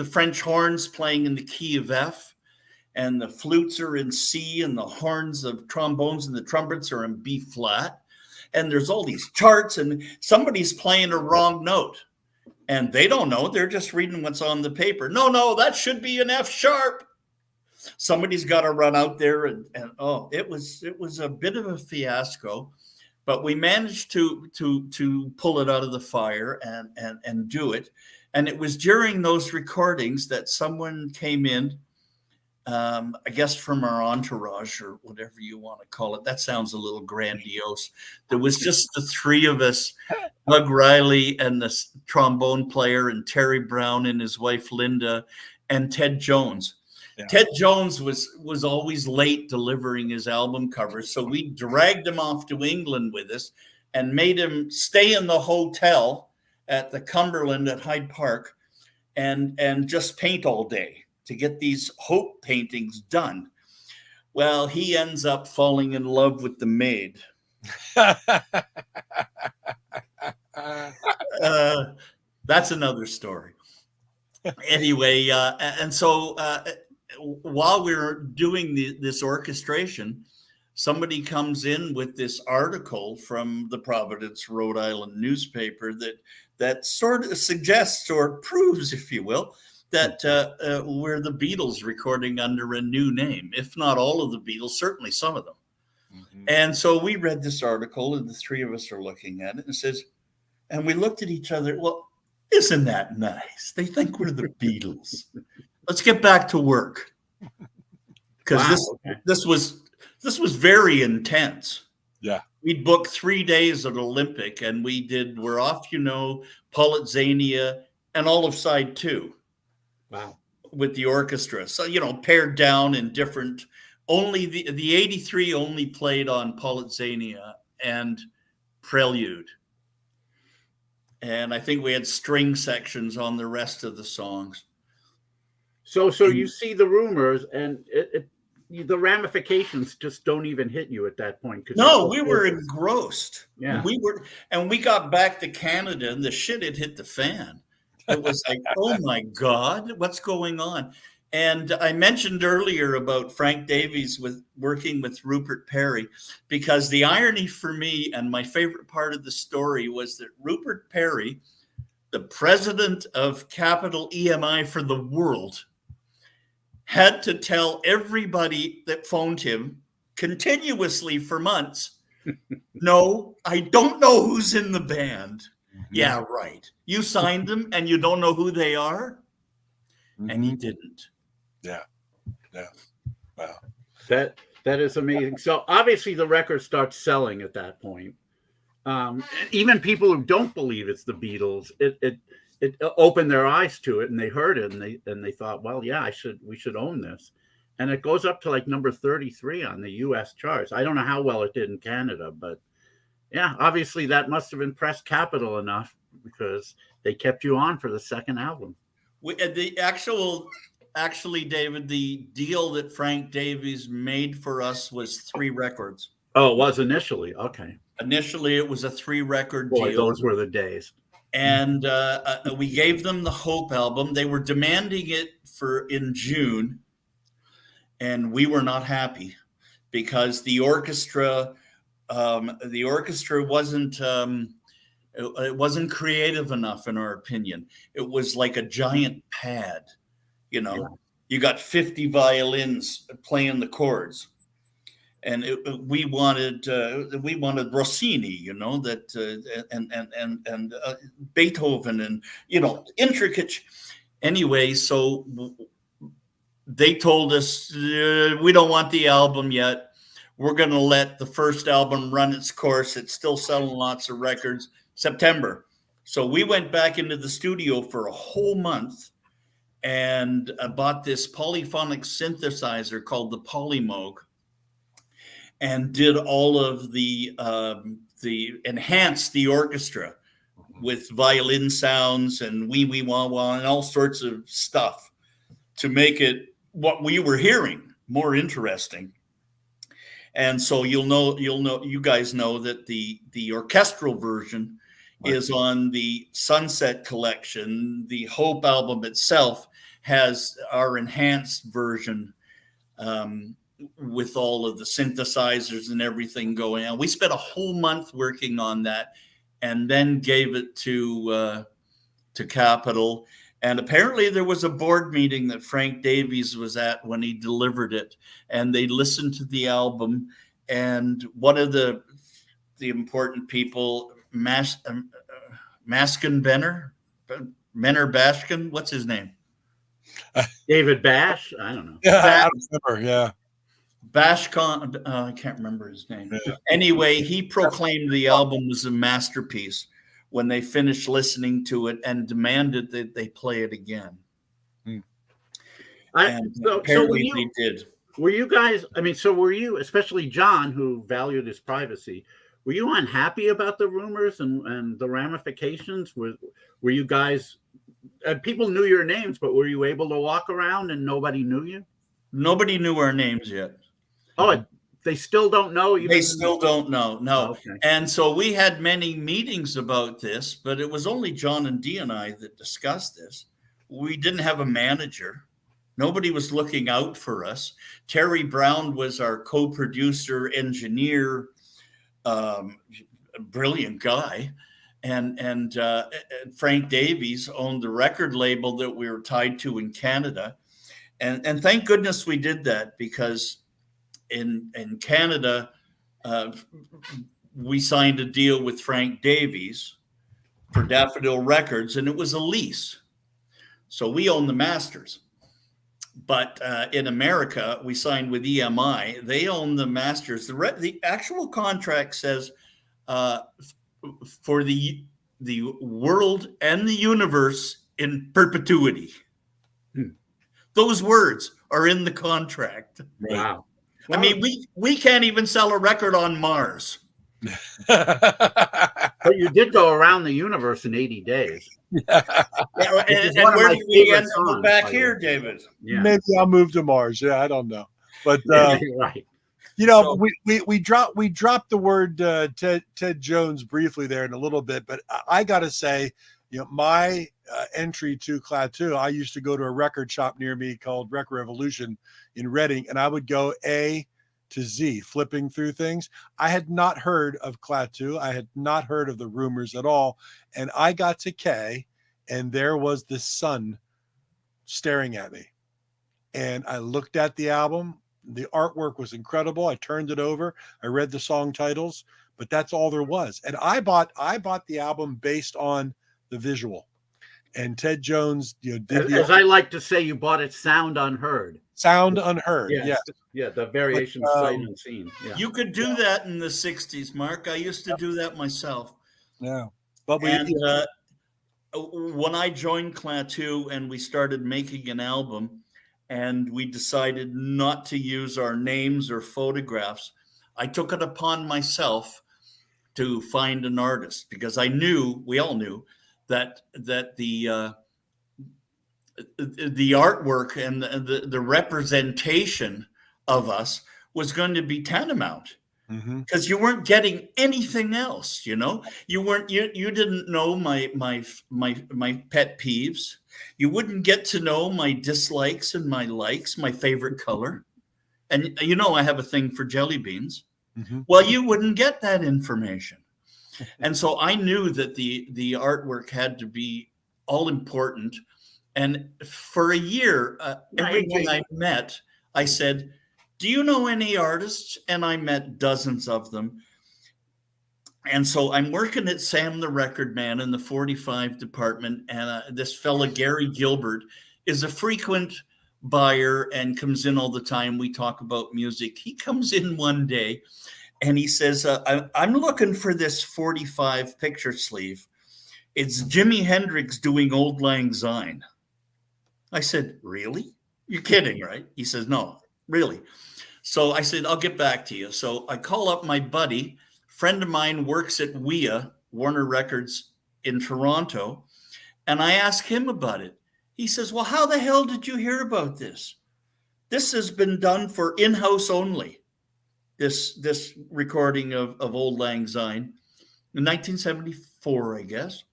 French horns playing in the key of F, and the flutes are in C, and the horns of trombones and the trumpets are in B flat. And there's all these charts, and somebody's playing a wrong note, and they don't know. They're just reading what's on the paper. No, that should be an F sharp. Somebody's got to run out there, and it was a bit of a fiasco. But we managed to pull it out of the fire and do it. And it was during those recordings that someone came in, I guess from our entourage or whatever you want to call it. That sounds a little grandiose. There was just the three of us, Doug Riley and the trombone player, and Terry Brown and his wife Linda, and Ted Jones. Yeah. Ted Jones was always late delivering his album covers, so we dragged him off to England with us and made him stay in the hotel at the Cumberland at Hyde Park and just paint all day to get these Hope paintings done. Well, he ends up falling in love with the maid. That's another story. Anyway, and so while we were doing this orchestration, somebody comes in with this article from the Providence, Rhode Island newspaper that sort of suggests or proves, if you will, that we're the Beatles recording under a new name, if not all of the Beatles, certainly some of them. Mm-hmm. And so we read this article, and the three of us are looking at it, and it says, and we looked at each other, well, isn't that nice? They think we're the Beatles. Let's get back to work, because this was very intense. Yeah, we'd booked 3 days at Olympic, and we're off, Polizania and all of side 2. Wow, with the orchestra. So paired down in different. Only the 83 only played on Polizania and Prelude, and I think we had string sections on the rest of the songs. So you see the rumors, and the ramifications just don't even hit you at that point. No, we were engrossed. Yeah, we got back to Canada, and the shit had hit the fan. It was like, oh my God, what's going on? And I mentioned earlier about Frank Davies working with Rupert Perry, because the irony for me, and my favorite part of the story, was that Rupert Perry, the president of Capital EMI for the world, had to tell everybody that phoned him continuously for months. No, I don't know who's in the band. Yeah, right. You signed them and you don't know who they are? And he didn't. Yeah. Wow. That is amazing. So obviously the record starts selling at that point. And even people who don't believe it's the Beatles, it opened their eyes to it, and they heard it, and they thought, well, yeah, we should own this. And it goes up to like number 33 on the U.S. charts. I don't know how well it did in Canada, but yeah, obviously that must have impressed Capitol enough, because they kept you on for the second album. Actually, David, the deal that Frank Davies made for us was 3 records. Oh, it was initially. Okay. Initially, it was a 3-record Boy, deal. those were the days. And we gave them the Hope album. They were demanding it in June, and we were not happy because the orchestra wasn't it wasn't creative enough, in our opinion. It was like a giant pad, you know. Yeah. You got 50 violins playing the chords, and we wanted Rossini, you know, that and Beethoven, and you know, intricate. Anyway, so they told us we don't want the album yet. We're going to let the first album run its course. It's still selling lots of records. September. So we went back into the studio for a whole month and bought this polyphonic synthesizer called the Polymoog, and did all of the enhance the orchestra with violin sounds and wee wah wah and all sorts of stuff to make it what we were hearing more interesting. And so you guys know that the orchestral version is on the Sunset collection. The Hope album itself has our enhanced version, with all of the synthesizers and everything going on. We spent a whole month working on that, and then gave it to Capitol. And apparently there was a board meeting that Frank Davies was at when he delivered it, and they listened to the album. And one of the important people, Maskin Benner Bashkin, what's his name? David Bash? I don't know. Yeah, I remember. Yeah. Bashkon, I can't remember his name. Yeah. Anyway, he proclaimed the album was a masterpiece when they finished listening to it, and demanded that they play it again. Apparently they did. Were you guys, I mean, so were you, especially John, who valued his privacy, were you unhappy about the rumors and the ramifications? Were you guys, people knew your names, but were you able to walk around and nobody knew you? Nobody knew our names yet. Oh, they still don't know? They still don't know, no. Oh, okay. And so we had many meetings about this, but it was only John and Dee and I that discussed this. We didn't have a manager. Nobody was looking out for us. Terry Brown was our co-producer, engineer, brilliant guy. And Frank Davies owned the record label that we were tied to in Canada. And thank goodness we did that, because in Canada, we signed a deal with Frank Davies for Daffodil Records, and it was a lease. So we own the masters. But in America, we signed with EMI. They own the masters. The actual contract says for the world and the universe in perpetuity. Those words are in the contract. Wow. I mean, we can't even sell a record on Mars. But you did go around the universe in 80 days. And where did we end up back here, David? Yeah. Maybe I'll move to Mars. Yeah, I don't know. But right. You know, so, we dropped the word Ted Jones briefly there in a little bit, but I got to say, you know, my entry to Klaatu, I used to go to a record shop near me called Record Revolution in Reading, and I would go A to Z, flipping through things. I had not heard of Klaatu. I had not heard of the rumors at all. And I got to K, and there was the sun staring at me. And I looked at the album, the artwork was incredible. I turned it over. I read the song titles, but that's all there was. And I bought the album based on the visual. And Ted Jones, did as I like to say, you bought it sound unheard. Sound unheard. Yes. Yeah, the variation of sight unseen. Yeah. You could do that in the 60s, Mark. I used to do that myself. Yeah. But when I joined Klaatu and we started making an album and we decided not to use our names or photographs, I took it upon myself to find an artist, because we all knew that the artwork and the representation of us was going to be tantamount, because you weren't getting anything else. You didn't know my pet peeves. You wouldn't get to know my dislikes and my likes, my favorite color. And I have a thing for jelly beans. Well, you wouldn't get that information. And so I knew that the artwork had to be all important. And for a year, everyone I met, I said, do you know any artists? And I met dozens of them. And so I'm working at Sam the Record Man in the 45 department. And this fella, Gary Gilbert, is a frequent buyer and comes in all the time. We talk about music. He comes in one day and he says, I'm looking for this 45 picture sleeve. It's Jimi Hendrix doing Old Lang Syne. I said, really? You're kidding, right? He says, no, really. So I said, I'll get back to you. So I call up my buddy, friend of mine works at Warner Records in Toronto, and I ask him about it. He says, well, how the hell did you hear about this? This has been done for in-house only, this recording of Old Lang Syne in 1974, I guess.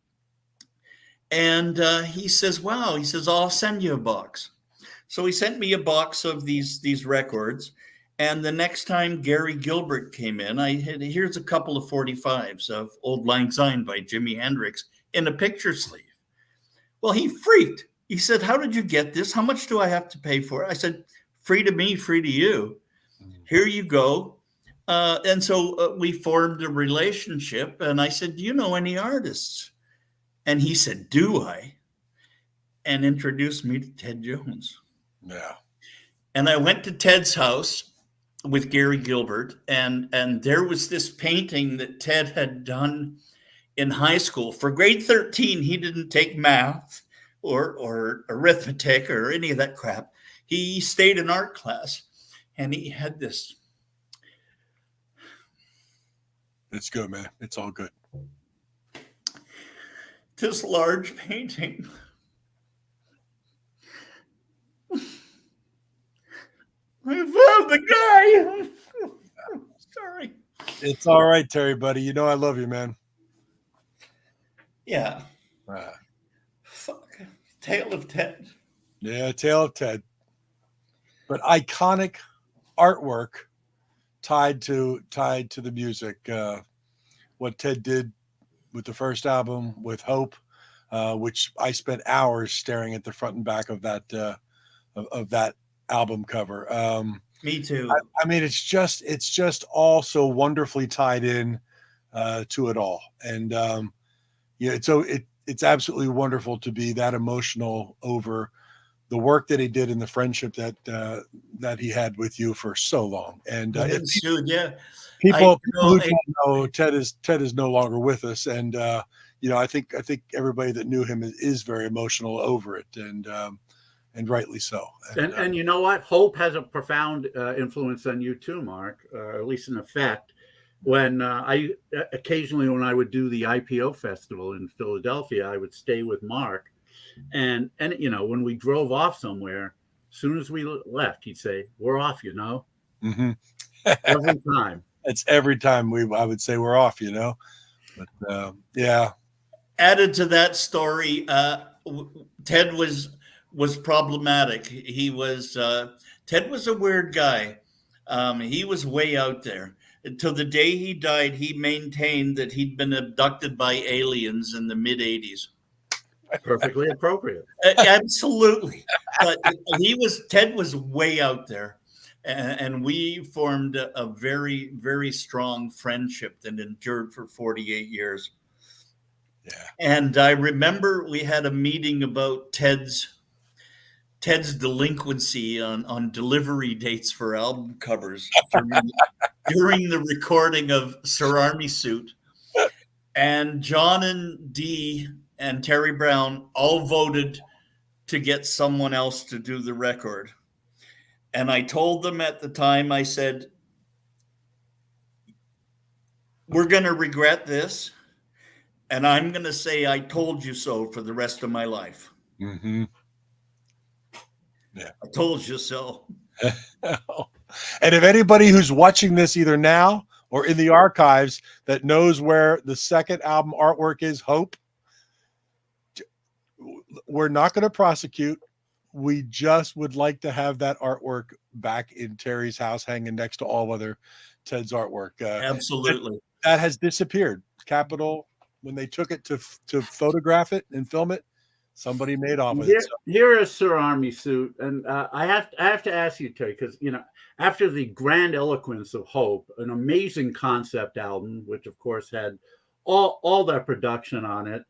And he says, wow, he says, I'll send you a box. So he sent me a box of these records. And the next time Gary Gilbert came in, here's a couple of 45s of Old Lang Syne by Jimi Hendrix in a picture sleeve. Well, he freaked. He said, how did you get this? How much do I have to pay for it? I said, free to me, free to you. Here you go. And so we formed a relationship. And I said, do you know any artists? And he said, do I? And introduced me to Ted Jones. Yeah. And I went to Ted's house with Gary Gilbert. And there was this painting that Ted had done in high school. For grade 13, he didn't take math or arithmetic or any of that crap. He stayed in art class. And he had this. It's good, man. It's all good. This large painting. I found the guy. Sorry. It's all right, Terry, buddy. I love you, man. Yeah. Fuck. Tale of Ted. Yeah, Tale of Ted. But iconic artwork tied to the music. What Ted did with the first album with Hope, which I spent hours staring at the front and back of that album cover. Me too. I mean, it's just all so wonderfully tied in to it all, and it's absolutely wonderful to be that emotional over the work that he did and the friendship that he had with you for so long. And people who don't know, Ted is no longer with us, and I think everybody that knew him is very emotional over it, and rightly so. And you know what? Hope has a profound influence on you too, Mark, or at least an effect. When I would do the IPO festival in Philadelphia, I would stay with Mark, and when we drove off somewhere, as soon as we left, he'd say, "We're off," Mm-hmm. Every time. It's every time I would say we're off, but yeah. Added to that story, Ted was problematic. Ted was a weird guy. He was way out there. Until the day he died, he maintained that he'd been abducted by aliens in the mid 80s. Perfectly appropriate. Absolutely. But Ted was way out there. and we formed a very, very strong friendship that endured for 48 years. Yeah. And I remember we had a meeting about Ted's delinquency on delivery dates for album covers during the recording of Sir Army Suit. And John and Dee and Terry Brown all voted to get someone else to do the record. And I told them at the time, I said, we're going to regret this. And I'm going to say, I told you so for the rest of my life. Mm-hmm. Yeah. I told you so. And if anybody who's watching this either now or in the archives that knows where the second album artwork is, Hope, we're not going to prosecute. We just would like to have that artwork back in Terry's house, hanging next to all other Ted's artwork. Absolutely. That has disappeared. Capitol, when they took it to photograph it and film it, somebody made off with it. So. Here is Sir Army Suit, and I have to ask you, Terry, because after the grand eloquence of Hope, an amazing concept album, which of course had all that production on it,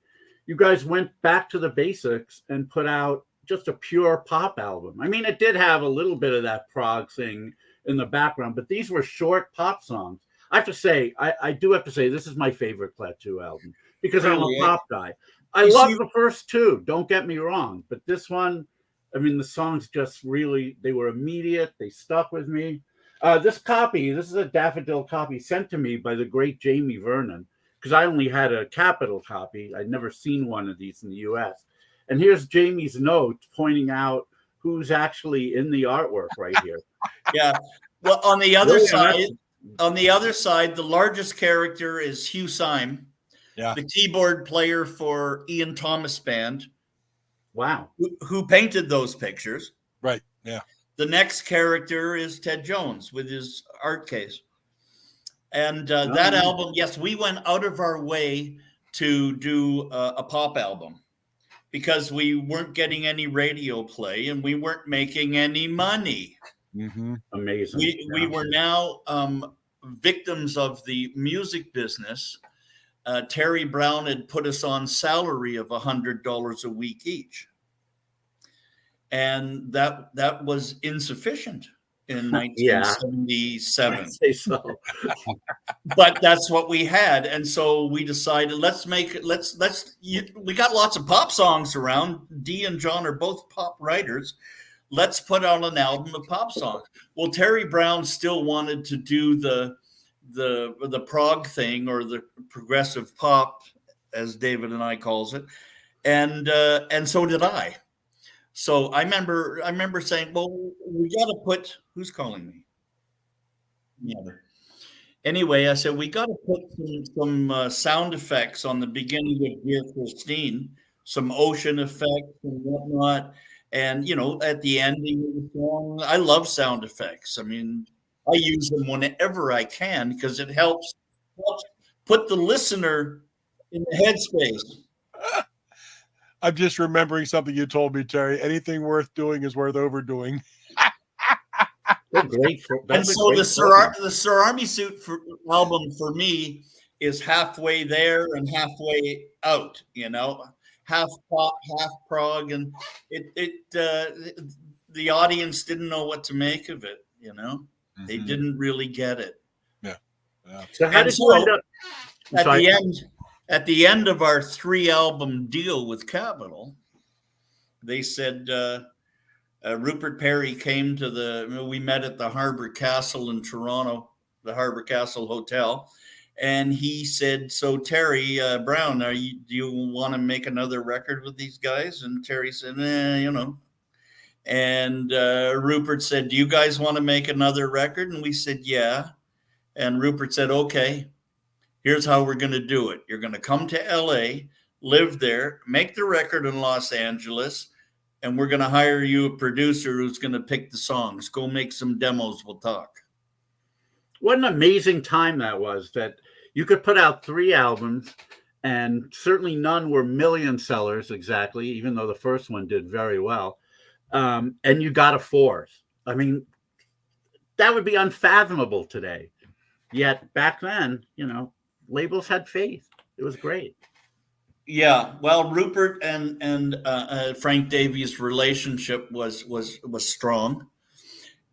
you guys went back to the basics and put out just a pure pop album. I mean, it did have a little bit of that prog thing in the background, but these were short pop songs. I have to say, I do have to say, this is my favorite Klaatu album because I'm a pop guy. I love the first two, don't get me wrong, but this one, I mean, the songs just really, they were immediate. They stuck with me. This is a Daffodil copy sent to me by the great Jamie Vernon, because I only had a Capitol copy. I'd never seen one of these in the U.S. And here's Jamie's note pointing out who's actually in the artwork right here. Yeah. Well, on the other side, the largest character is Hugh Syme, the keyboard player for Ian Thomas Band. Wow. Who painted those pictures. Right. Yeah. The next character is Ted Jones with his art case. And that album, yes, we went out of our way to do a pop album because we weren't getting any radio play and we weren't making any money. Mm-hmm. Amazing. We were now victims of the music business. Terry Brown had put us on salary of $100 a week each. And that was insufficient in 1977. I'd say so. But that's what we had. And so we decided, we got lots of pop songs around. Dee and John are both pop writers. Let's put out an album of pop songs. Well, Terry Brown still wanted to do the prog thing, or the progressive pop, as David and I calls it. And so did I. So I remember saying, well, we got to put, who's calling me? Yeah. Anyway, I said, we got to put some sound effects on the beginning of Dear Christine, some ocean effects and whatnot. And, at the ending of the song, I love sound effects. I mean, I use them whenever I can because it helps put the listener in the headspace. I'm just remembering something you told me, Terry. Anything worth doing is worth overdoing. Great. And so the Sir Army Suit album for me is halfway there and halfway out, half pop, half prog, and the audience didn't know what to make of it, Mm-hmm. They didn't really get it. Yeah. So how did you end up at the end of our 3-album deal with Capitol, they said Rupert Perry came we met at the Harbour Castle in Toronto, the Harbour Castle Hotel. And he said, so Terry Brown, do you want to make another record with these guys? And Terry said, And Rupert said, do you guys want to make another record? And we said, yeah. And Rupert said, okay, here's how we're going to do it. You're going to come to LA, live there, make the record in Los Angeles, and we're going to hire you a producer who's going to pick the songs. Go make some demos. We'll talk. What an amazing time that was, that you could put out 3 albums, and certainly none were million sellers exactly, even though the first one did very well. And you got a 4th. I mean, that would be unfathomable today. Yet back then, labels had faith. It was great. Yeah, well, Rupert and Frank Davies' relationship was strong,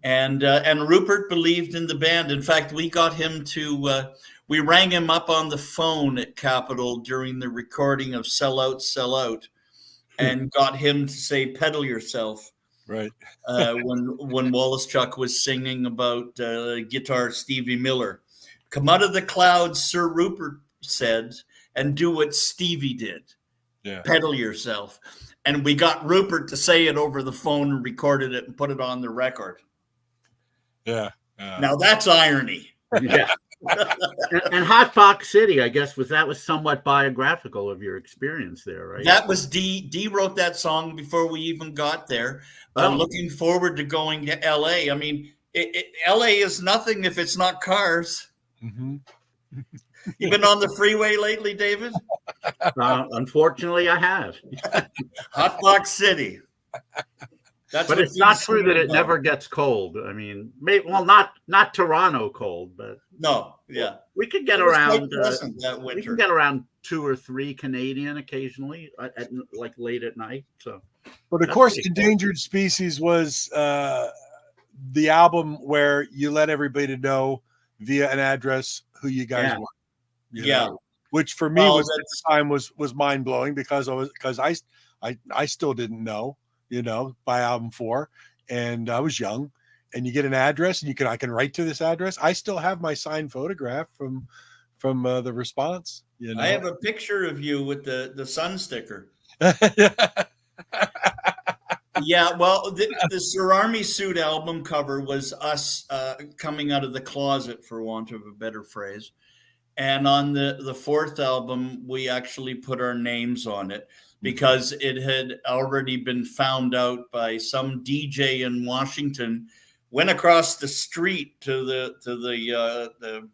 and Rupert believed in the band. In fact, we got him to we rang him up on the phone at Capitol during the recording of "Sell Out, Sell Out," and got him to say "Pedal Yourself." Right. When Wallace Chuck was singing about guitar Stevie Miller, "Come out of the clouds," Sir Rupert said, "and do what Stevie did. Yeah. Pedal yourself." And we got Rupert to say it over the phone and recorded it and put it on the record. Yeah. Now that's irony. Yeah. and Hot Box City, I guess, was somewhat biographical of your experience there, right? That was D wrote that song before we even got there. Looking forward to going to LA. I mean, LA is nothing if it's not cars. Mm-hmm. You been on the freeway lately, David? Unfortunately, I have. Hot Box City. But it's not true that it never gets cold. I mean, not Toronto cold, but no, yeah, we could get around. That winter. We can get around 2 or 3 Canadian occasionally, like late at night. So, but of course, Endangered Species was the album where you let everybody know via an address who you guys were. You know, which for me was at the time was mind blowing because I still didn't know. By album 4, and I was young, and you get an address, and I can write to this address. I still have my signed photograph from the response. I have a picture of you with the sun sticker. Yeah, well, the Sir Army Suit album cover was us coming out of the closet, for want of a better phrase. And on the 4th album, we actually put our names on it, because it had already been found out by some DJ in Washington, went across the street to the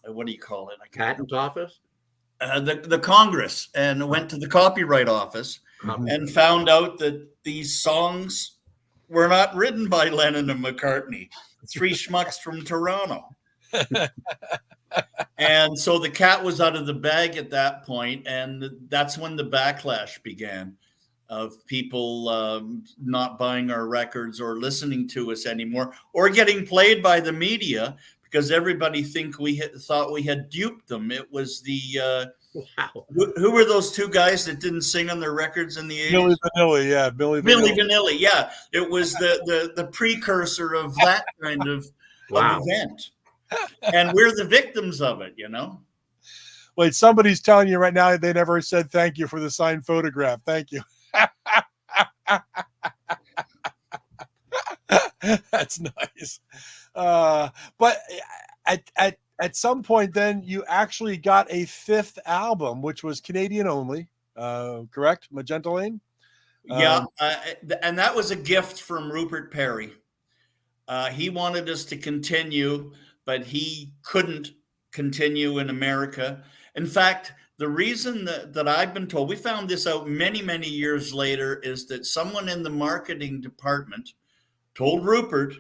what do you call it? Patent office? The Congress, and went to the Copyright Office and found out that these songs were not written by Lennon and McCartney, 3 schmucks from Toronto. And so the cat was out of the bag at that point, and that's when the backlash began of people not buying our records or listening to us anymore, or getting played by the media because everybody thought we had duped them. It was the who were those 2 guys that didn't sing on their records in the 80s? Milli Vanilli, yeah, Milli Vanilli, yeah. It was the precursor of that kind of event. And we're the victims of it, Wait, somebody's telling you right now they never said thank you for the signed photograph. Thank you. That's nice. But at some point, then you actually got a 5th album, which was Canadian only. Correct? Magenta Lane. Yeah, and that was a gift from Rupert Perry. He wanted us to continue, but he couldn't continue in America. In fact, the reason that I've been told, we found this out many, many years later, is that someone in the marketing department told Rupert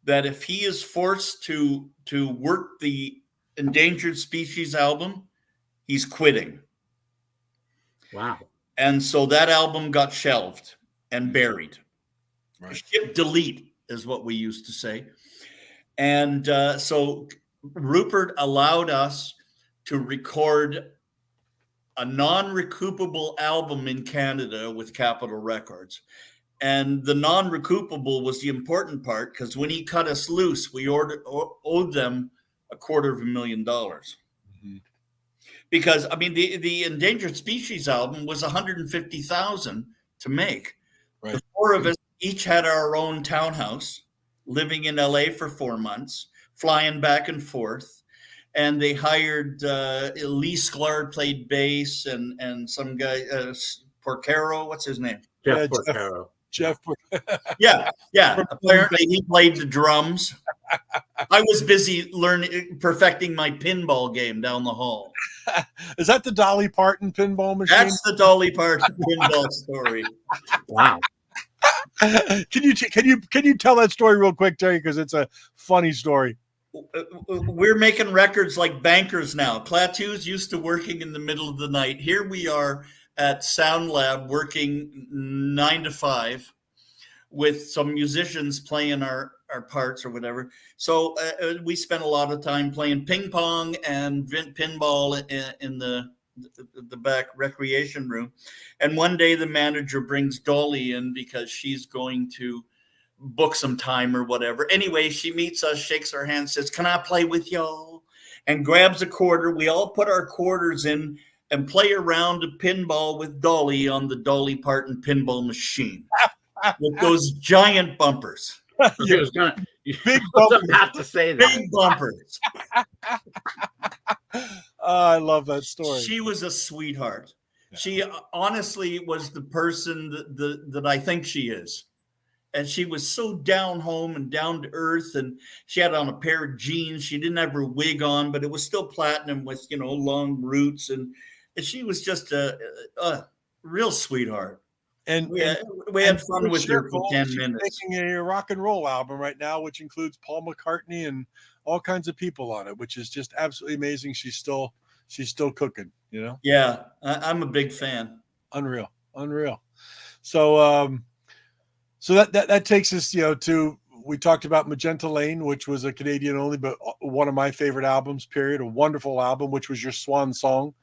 that if he is forced to work the Endangered Species album, he's quitting. Wow. And so that album got shelved and buried. Right. Ship delete is what we used to say. And so Rupert allowed us to record a non-recoupable album in Canada with Capitol Records. And the non-recoupable was the important part, because when he cut us loose, we owed them $250,000. Mm-hmm. Because, I mean, the Endangered Species album was $150,000 to make. Right. The 4 of us each had our own townhouse, living in LA for 4 months, flying back and forth. And they hired Lee Sklar played bass, and some guy, Porcaro, what's his name? Jeff Porcaro. Jeff. Yeah. Apparently he played the drums. I was busy perfecting my pinball game down the hall. Is that the Dolly Parton pinball machine? That's the Dolly Parton pinball story. Wow. Can you tell that story real quick, Terry? Because it's a funny story. We're making records like bankers now. Klaatu's used to working in the middle of the night. Here we are at Sound Lab working 9 to 5 with some musicians playing our parts or whatever. So we spent a lot of time playing ping pong and pinball in the back recreation room. And one day the manager brings Dolly in because she's going to book some time or whatever. Anyway, she meets us, shakes our hand, says, "Can I play with y'all?" And grabs a quarter. We all put our quarters in and play around a pinball with Dolly on the Dolly Parton pinball machine with those giant bumpers. You was gonna, Big bumpers. have to say that. Big bumpers. I love that story. She was a sweetheart. She honestly was the person that I think she is. And she was so down home and down to earth. And she had on a pair of jeans. She didn't have her wig on, but it was still platinum with, long roots. And she was just a real sweetheart. And we had fun with her for 10 minutes. Making a rock and roll album right now, which includes Paul McCartney and all kinds of people on it, which is just absolutely amazing. She's still cooking, Yeah, I'm a big fan. Unreal. So that takes us, to, we talked about Magenta Lane, which was a Canadian only, but one of my favorite albums, period. A wonderful album, which was your swan song.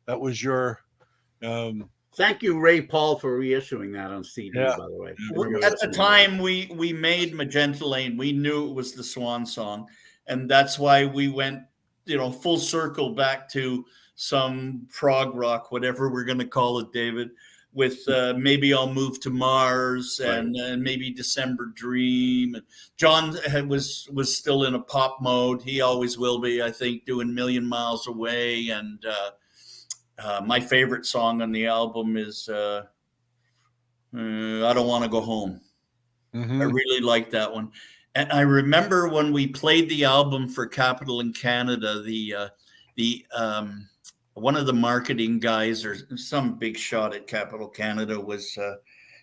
That was your, Thank you, Ray Paul, for reissuing that on CD, by the way. At the time we made Magenta Lane, we knew it was the swan song. And that's why we went, full circle back to some prog rock, whatever we're going to call it, David, with Maybe I'll Move to Mars and maybe December Dream. And John was still in a pop mode. He always will be, I think, doing Million Miles Away. And my favorite song on the album is I Don't Want to Go Home. Mm-hmm. I really like that one. And I remember when we played the album for Capitol in Canada, the one of the marketing guys or some big shot at Capitol Canada was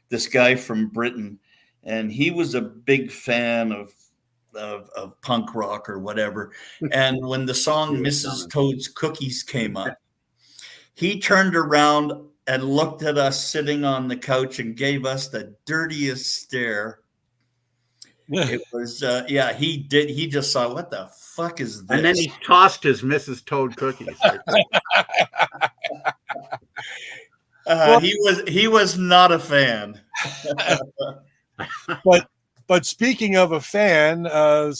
this guy from Britain, and he was a big fan of punk rock or whatever. And when the song Mrs. Toad's Cookies came up, he turned around and looked at us sitting on the couch and gave us the dirtiest stare. It was, he did. He just saw, what the fuck is this? And then he tossed his Mrs. Toad cookies. He was not a fan. But speaking of a fan, a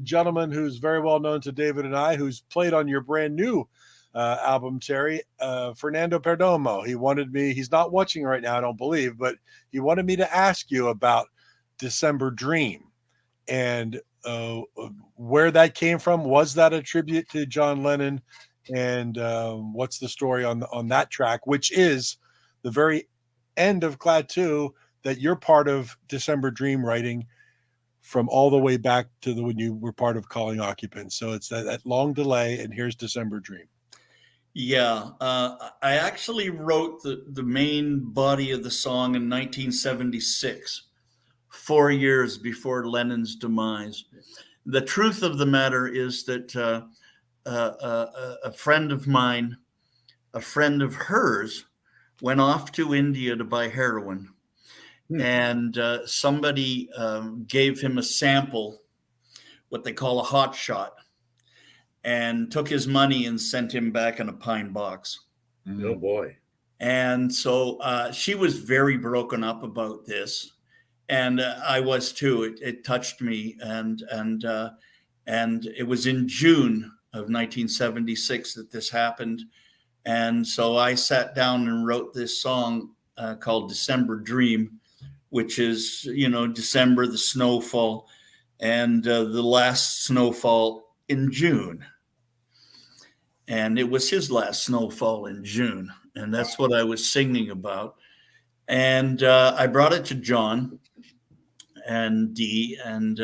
gentleman who's very well known to David and I, who's played on your brand new album, Terry, Fernando Perdomo. He wanted me. He's not watching right now, I don't believe, but he wanted me to ask you about December Dream and where that came from. Was that a tribute to John Lennon? And what's the story on that track, which is the very end of Klaatu, that you're part of December Dream writing from all the way back to when you were part of Calling Occupants. So it's that long delay, and here's December Dream. Yeah, I actually wrote the main body of the song in 1976. 4 years before Lennon's demise. The truth of the matter is that a friend of mine, a friend of hers, went off to India to buy heroin. And somebody gave him a sample, what they call a hot shot, and took his money and sent him back in a pine box. Oh, boy. And so she was very broken up about this. And I was too. It touched me, and it was in June of 1976 that this happened. And so I sat down and wrote this song called December Dream, which is, December, the snowfall, and the last snowfall in June. And it was his last snowfall in June, and that's what I was singing about. And I brought it to John and Dee, and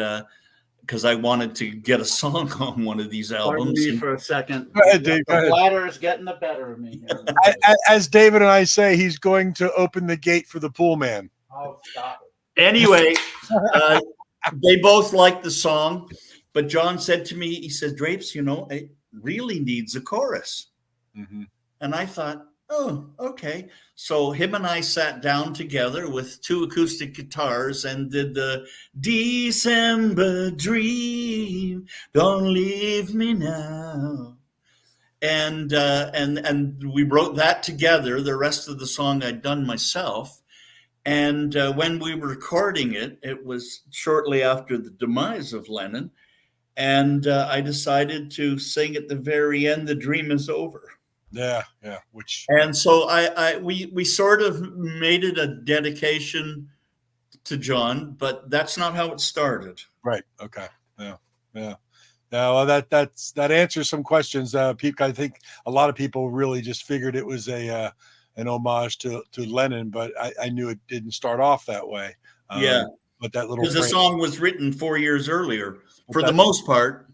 because I wanted to get a song on one of these albums. Pardon me for a second. Go ahead, Dave. The bladder is getting the better of me. As David and I say, he's going to open the gate for the pool man. Oh, stop it. Anyway, they both liked the song, but John said to me, he said, Drapes, it really needs a chorus. Mm-hmm. And I thought, oh, okay. So him and I sat down together with 2 acoustic guitars and did the December Dream, Don't Leave Me Now. And we wrote that together. The rest of the song I'd done myself. And when we were recording it, it was shortly after the demise of Lennon. And I decided to sing at the very end, The Dream Is Over. Yeah. And so we sort of made it a dedication to John, but that's not how it started. Right. Okay. Yeah. Well, that answers some questions. People, I think a lot of people really just figured it was an homage to Lennon, but I knew it didn't start off that way. Yeah. But that little Because the phrase, song was written 4 years earlier, for the most part.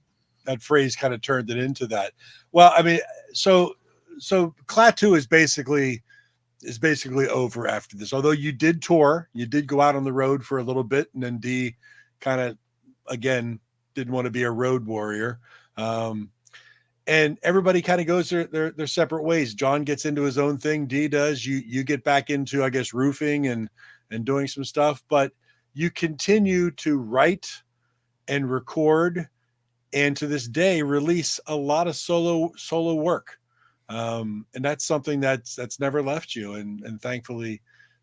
that phrase kind of turned it into that. Well, I mean, so Klaatu is basically over after this. Although you did tour, you did go out on the road for a little bit, and then Dee kind of again didn't want to be a road warrior. And everybody kind of goes their separate ways. John gets into his own thing. Dee does. You get back into, I guess, roofing and doing some stuff, but you continue to write and record, and to this day release a lot of solo work. And that's something that's never left you. And thankfully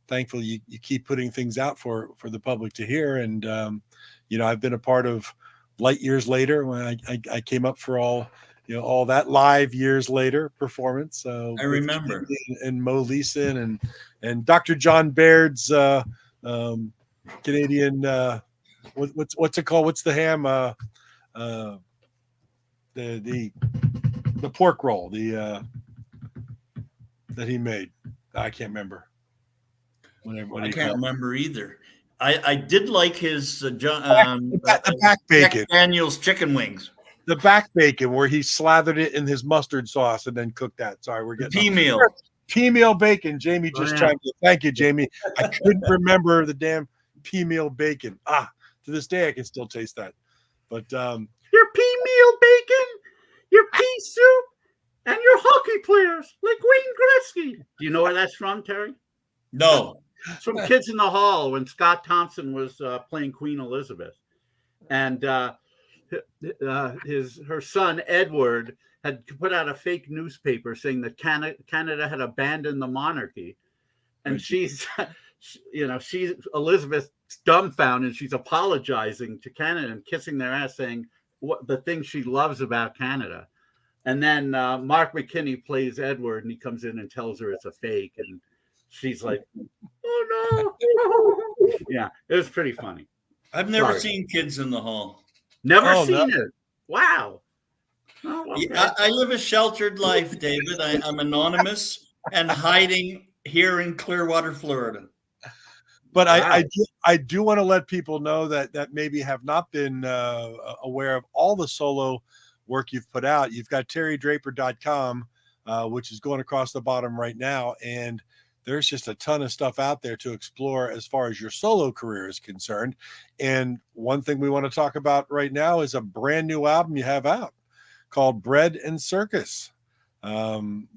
you keep putting things out for the public to hear. And, I've been a part of Light Years Later when I came up for all that live Years Later performance. I remember. And Mo Leeson and Dr. John Baird's Canadian, what's it called? What's the ham? The pork roll, that he made. I can't remember. I can't remember either. I did like his the back bacon. Jack Daniel's chicken wings. The back bacon where he slathered it in his mustard sauce and then cooked that. Sorry, we're getting pea meal. Pea meal bacon. Jamie just chimed in. Thank you, Jamie. I couldn't remember the damn pea meal bacon. To this day I can still taste that. But your pea meal bacon, your pea soup, and your hockey players like Wayne Gretzky. Do you know where that's from, Terry? No. It's from Kids in the Hall when Scott Thompson was playing Queen Elizabeth. And her son, Edward, had put out a fake newspaper saying that Canada had abandoned the monarchy. And she's Elizabeth's dumbfounded. She's apologizing to Canada and kissing their ass, saying what the thing she loves about Canada. And then Mark McKinney plays Edward, and he comes in and tells her it's a fake. And she's like, oh, no. Yeah, it was pretty funny. I've never seen Kids in the Hall. Never seen it. Wow. Oh, okay. I live a sheltered life, David. I'm anonymous and hiding here in Clearwater, Florida. But wow. I do want to let people know that maybe have not been aware of all the solo work you've put out. You've got terrydraper.com, which is going across the bottom right now. And there's just a ton of stuff out there to explore as far as your solo career is concerned. And one thing we want to talk about right now is a brand new album you have out called Bread and Circus,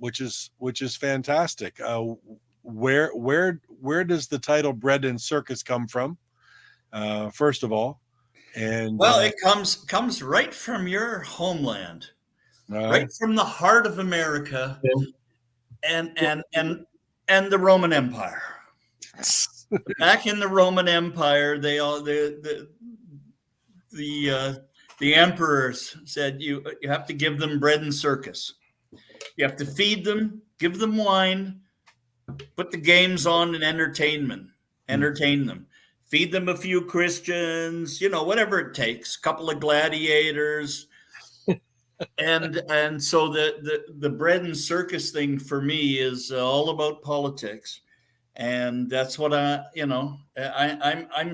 which is fantastic. Where does the title Bread and Circus come from? First of all, and it comes right from your homeland, right from the heart of America, and the Roman Empire. Back in the Roman Empire, the emperors said you have to give them bread and circus. You have to feed them, give them wine, put the games on, and entertain them. Feed them a few Christians, whatever it takes, a couple of gladiators. And so the bread and circus thing for me is all about politics. And that's what I'm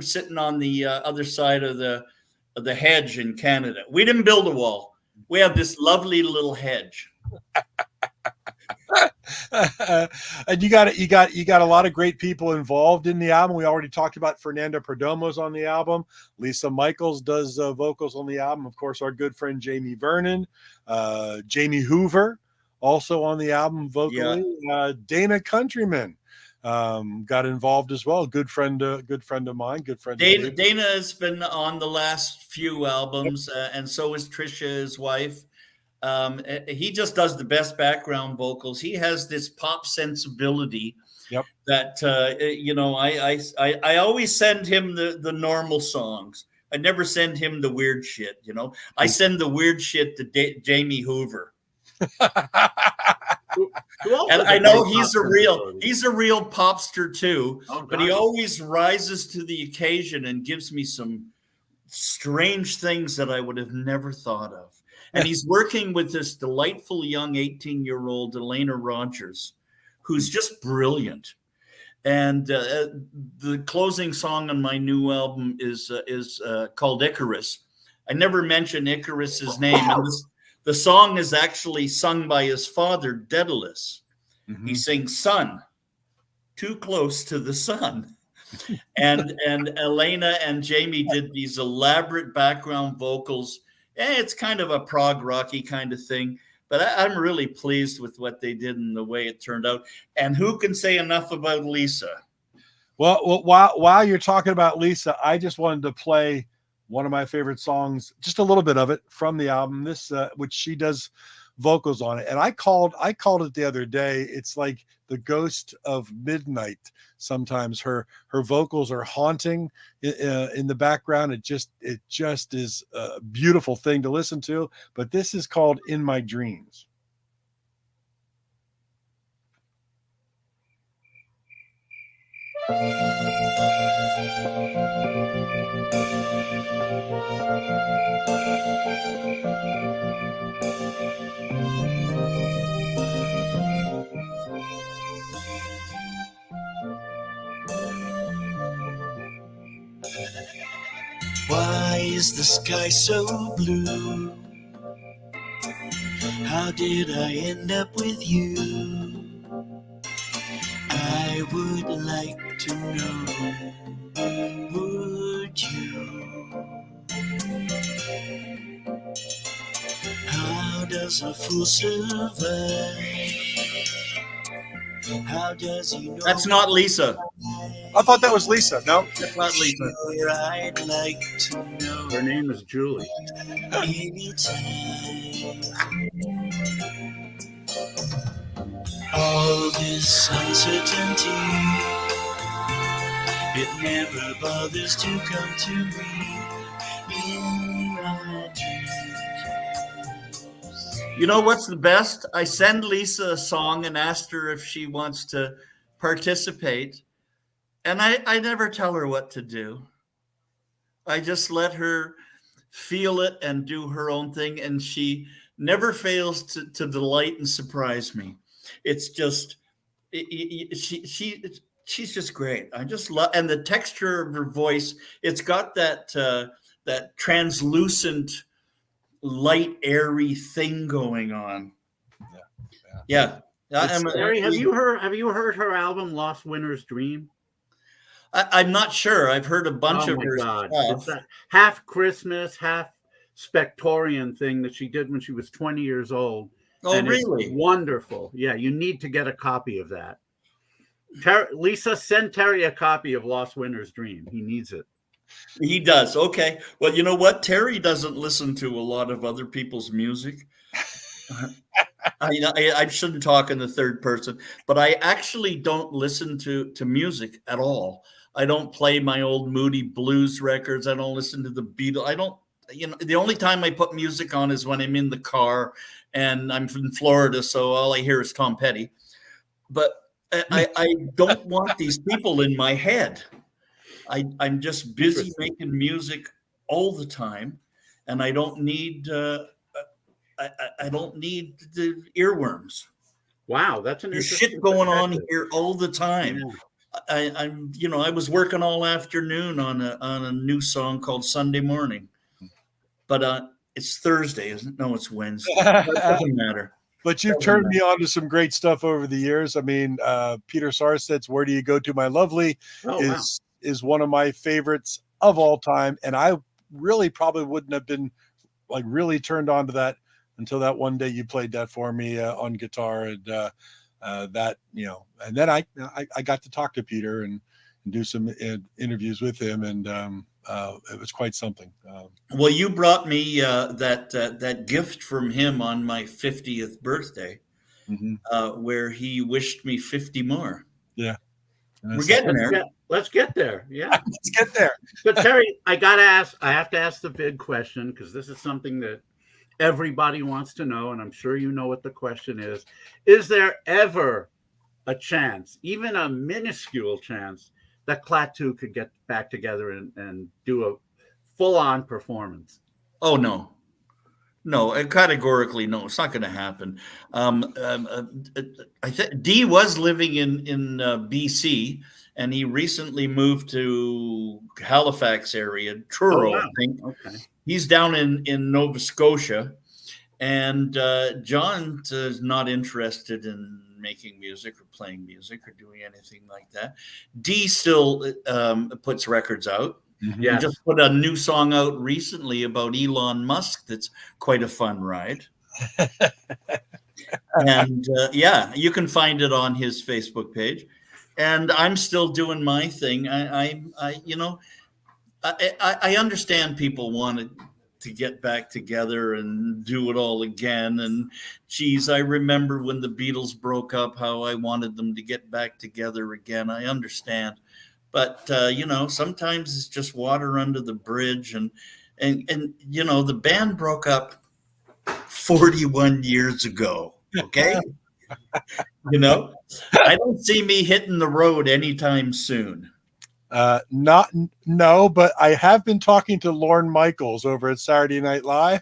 sitting on the other side of the hedge in Canada. We didn't build a wall. We have this lovely little hedge. And you got a lot of great people involved in the album. We already talked about Fernando Perdomo's on the album. Lisa Michaels does vocals on the album. Of course, our good friend Jamie Vernon, Jamie Hoover, also on the album vocally. Dana Countryman got involved as well. Good friend of mine. Good friend. Dana has been on the last few albums, and so is Trisha, his wife. He just does the best background vocals. He has this pop sensibility that I always send him the normal songs. I never send him the weird shit. I send the weird shit to Jamie Hoover. And I know he's a real popster too, but he always rises to the occasion and gives me some strange things that I would have never thought of. And he's working with this delightful young 18-year-old Elena Rogers, who's just brilliant. And the closing song on my new album is called Icarus. I never mention Icarus's name. And the song is actually sung by his father, Daedalus. Mm-hmm. He sings "Sun," too close to the sun. and Elena and Jamie did these elaborate background vocals. It's kind of a prog rocky kind of thing, but I'm really pleased with what they did and the way it turned out. And who can say enough about Lisa? Well, while you're talking about Lisa, I just wanted to play one of my favorite songs, just a little bit of it from the album, this which she does vocals on it. And I called it the other day. It's like the ghost of midnight. Sometimes her vocals are haunting in the background. It just is a beautiful thing to listen to. But this is called "In My Dreams." Why is the sky so blue? How did I end up with you? I would like to know, would you? How does a fool survive? How does he know? That's not Lisa. I thought that was Lisa. No, that's not Lisa. I'd like to know. Her name is Julie. Anytime. All this uncertainty, it never bothers to come to me in my dreams. You know what's the best? I send Lisa a song and asked her if she wants to participate. And I never tell her what to do. I just let her feel it and do her own thing. And she never fails to delight and surprise me. It's just, she's just great. I just love, and the texture of her voice, it's got that translucent, light, airy thing going on. Yeah. Terry, have you heard her album Lost Winter's Dream? I'm not sure. I've heard a bunch of her stuff. It's a half Christmas, half Spectorian thing that she did when she was 20 years old. Oh, and really? It's wonderful. Yeah, you need to get a copy of that. Lisa, send Terry a copy of Lost Winter's Dream. He needs it. He does. Okay. Well, you know what? Terry doesn't listen to a lot of other people's music. I shouldn't talk in the third person, but I actually don't listen to music at all. I don't play my old Moody Blues records. I don't listen to the Beatles. I don't, the only time I put music on is when I'm in the car, and I'm from Florida, so all I hear is Tom Petty. But I don't want these people in my head. I'm just busy making music all the time, and I don't need I don't need the earworms. Wow, that's an There's shit going on here all the time. Yeah. I was working all afternoon on a new song called Sunday Morning, but it's Thursday, isn't it? No, it's Wednesday. It doesn't matter. But you've turned me on to some great stuff over the years. I mean, Peter Sarstedt's "Where Do You Go To, My Lovely" is one of my favorites of all time, and I really probably wouldn't have been like really turned on to that until that one day you played that for me on guitar, and that, you know, and then I got to talk to Peter and do some interviews with him, and it was quite something. Well, you brought me that gift from him on my 50th birthday, where he wished me 50 more. Yeah, we're getting there. Let's get there. Yeah, let's get there. But Terry, I have to ask the big question, because this is something that everybody wants to know, and I'm sure you know what the question is. Is there ever a chance, even a minuscule chance, that Klaatu could get back together and do a full-on performance? Oh, no. No, categorically, no. It's not going to happen. I think Dee was living in BC, and he recently moved to Halifax area, Truro, I think. Okay. He's down in Nova Scotia, and John is not interested in making music or playing music or doing anything like that. Dee still puts records out. Yeah, he just put a new song out recently about Elon Musk that's quite a fun ride. And yeah, you can find it on his Facebook page. And I'm still doing my thing. I understand people wanted to get back together and do it all again. And geez, I remember when the Beatles broke up, how I wanted them to get back together again. I understand. But, sometimes it's just water under the bridge. And the band broke up 41 years ago. Okay. I don't see me hitting the road anytime soon. No, but I have been talking to Lorne Michaels over at Saturday Night Live.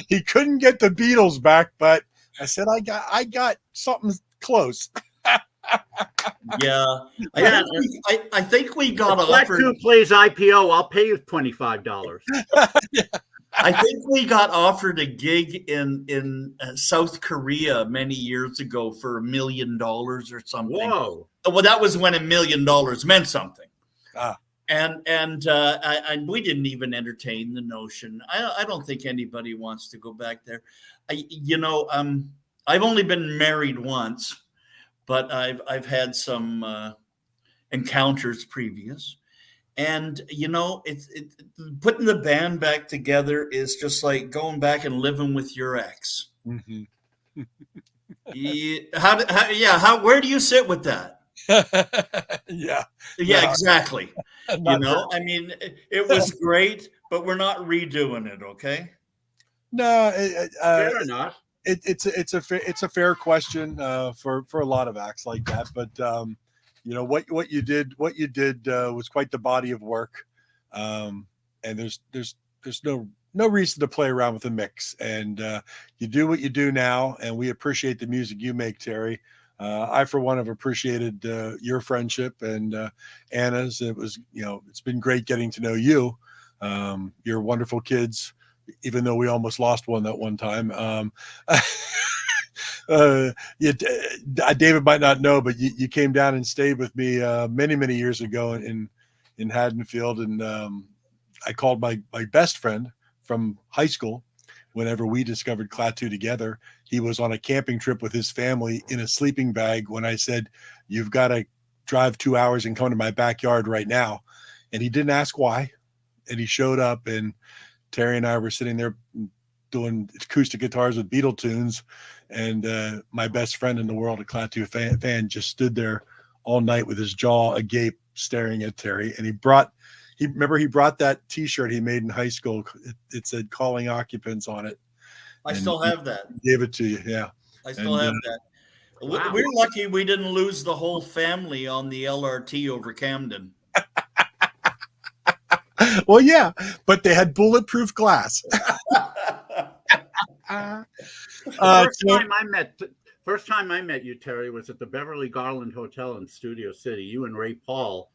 He couldn't get the Beatles back, but I said I got something close. Yeah, I think we got offered. Klaatu plays IPO. I'll pay you $25. I think we got offered a gig in South Korea many years ago for $1 million or something. Whoa! Well, that was when $1 million meant something. Ah. And we didn't even entertain the notion. I don't think anybody wants to go back there. I've only been married once, but I've had some encounters previous. And, it's putting the band back together is just like going back and living with your ex. Mm-hmm. Where do you sit with that? Yeah, exactly. I mean, it was great, but we're not redoing it. Okay. No, fair enough. It's a fair question for a lot of acts like that, but what you did was quite the body of work, and there's no reason to play around with the mix, and you do what you do now, and we appreciate the music you make, Terry. I, for one, have appreciated your friendship and Anna's. It was, it's been great getting to know you. Your wonderful kids, even though we almost lost one that one time. David might not know, but you came down and stayed with me many, many years ago in Haddonfield, and I called my best friend from high school. Whenever we discovered Klaatu together, he was on a camping trip with his family in a sleeping bag when I said, "You've got to drive 2 hours and come to my backyard right now." And he didn't ask why, and he showed up, and Terry and I were sitting there doing acoustic guitars with Beatle tunes, and my best friend in the world, a Klaatu fan, just stood there all night with his jaw agape staring at Terry. And he brought that T-shirt he made in high school. It said "Calling Occupants" on it. I still have that. Gave it to you. Yeah. I still have that. Wow. We're lucky we didn't lose the whole family on the LRT over Camden. Well, yeah, but they had bulletproof glass. First time I met you, Terry, was at the Beverly Garland Hotel in Studio City. You and Ray Paul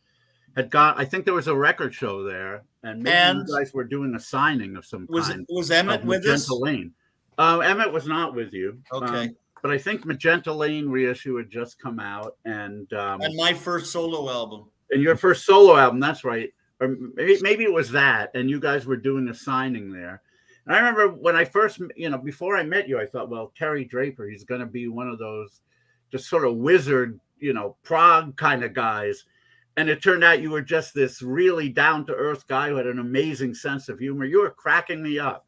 had got. I think there was a record show there, and maybe And you guys were doing a signing of some kind. was Emmett of with Magenta us? Lane. Emmett was not with you. Okay. But I think Magenta Lane reissue had just come out, and My first solo album. your first solo album. That's right. Or maybe it was that, and you guys were doing a signing there. And I remember when I first, before I met you, I thought, well, Terry Draper, he's going to be one of those just sort of wizard, prog kind of guys. And it turned out you were just this really down-to-earth guy who had an amazing sense of humor. You were cracking me up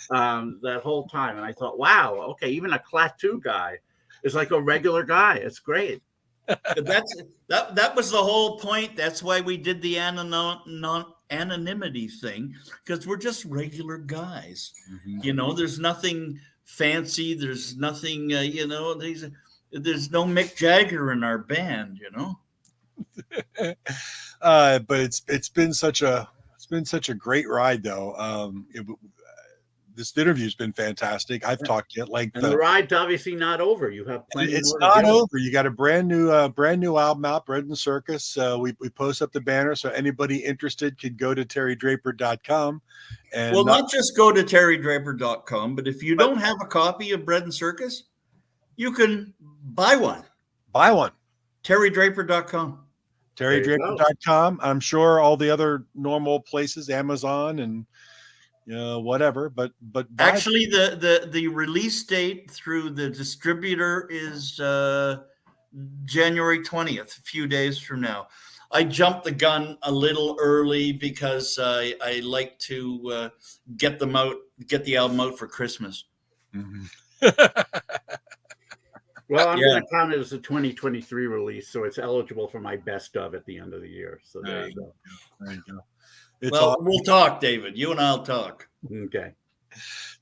that whole time. And I thought, wow, okay, even a Klaatu guy is like a regular guy. It's great. That was the whole point. That's why we did the anonymity thing, because we're just regular guys. Mm-hmm. There's nothing fancy. There's nothing. There's no Mick Jagger in our band. But it's been such a great ride though. This interview's been fantastic. I've talked at length. And the ride's obviously not over. You have plenty. It's not over. You got a brand new album out, Bread and Circus. We post up the banner, so anybody interested could go to terrydraper.com. And not just go to terrydraper.com, but if you don't have a copy of Bread and Circus, you can buy one. terrydraper.com. terrydraper.com. I'm sure all the other normal places, Amazon and whatever, but actually the release date through the distributor is January 20th, a few days from now. I jumped the gun a little early because I like to get the album out for Christmas. Mm-hmm. Well, I'm going to count it as a 2023 release, so it's eligible for my best of at the end of the year. So there you go. There you go. We'll talk, David. You and I'll talk. Okay.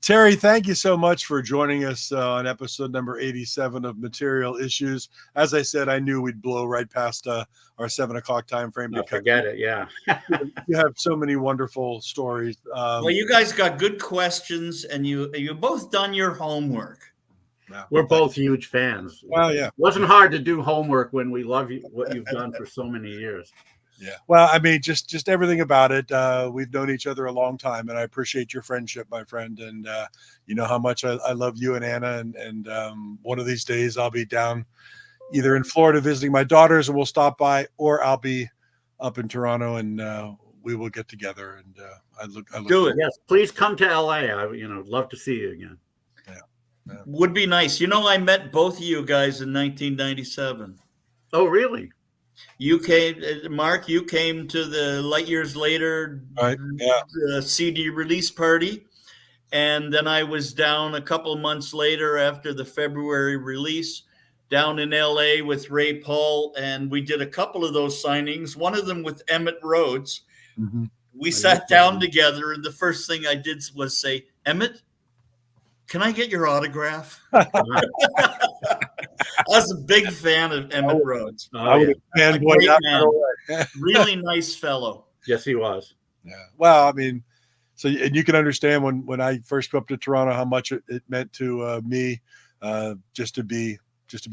Terry, thank you so much for joining us on episode number 87 of Material Issues. As I said, I knew we'd blow right past our 7 o'clock time frame. Forget it. Yeah. You have so many wonderful stories. Well, you guys got good questions, and you both done your homework. We're both huge fans. Well, yeah. It wasn't hard to do homework when we love you, what you've done for so many years. Yeah. Well, I mean, just everything about it. We've known each other a long time, and I appreciate your friendship, my friend. And you know how much I love you and Anna. And one of these days I'll be down either in Florida visiting my daughters, and we'll stop by, or I'll be up in Toronto, and we will get together. And I look do it. Yes, please come to LA. I love to see you again. Yeah. Would be nice. I met both of you guys in 1997. Oh, really? You came, Mark. You came to the Light Years Later CD release party, and then I was down a couple of months later after the February release, down in LA with Ray Paul, and we did a couple of those signings. One of them with Emmett Rhodes. Mm-hmm. We sat down together, and the first thing I did was say, "Emmett, can I get your autograph?" I was a big fan of Emmett Rhodes. Really nice fellow. Yes, he was. Yeah. Well, I mean, and you can understand when I first got up to Toronto how much it meant to me just to be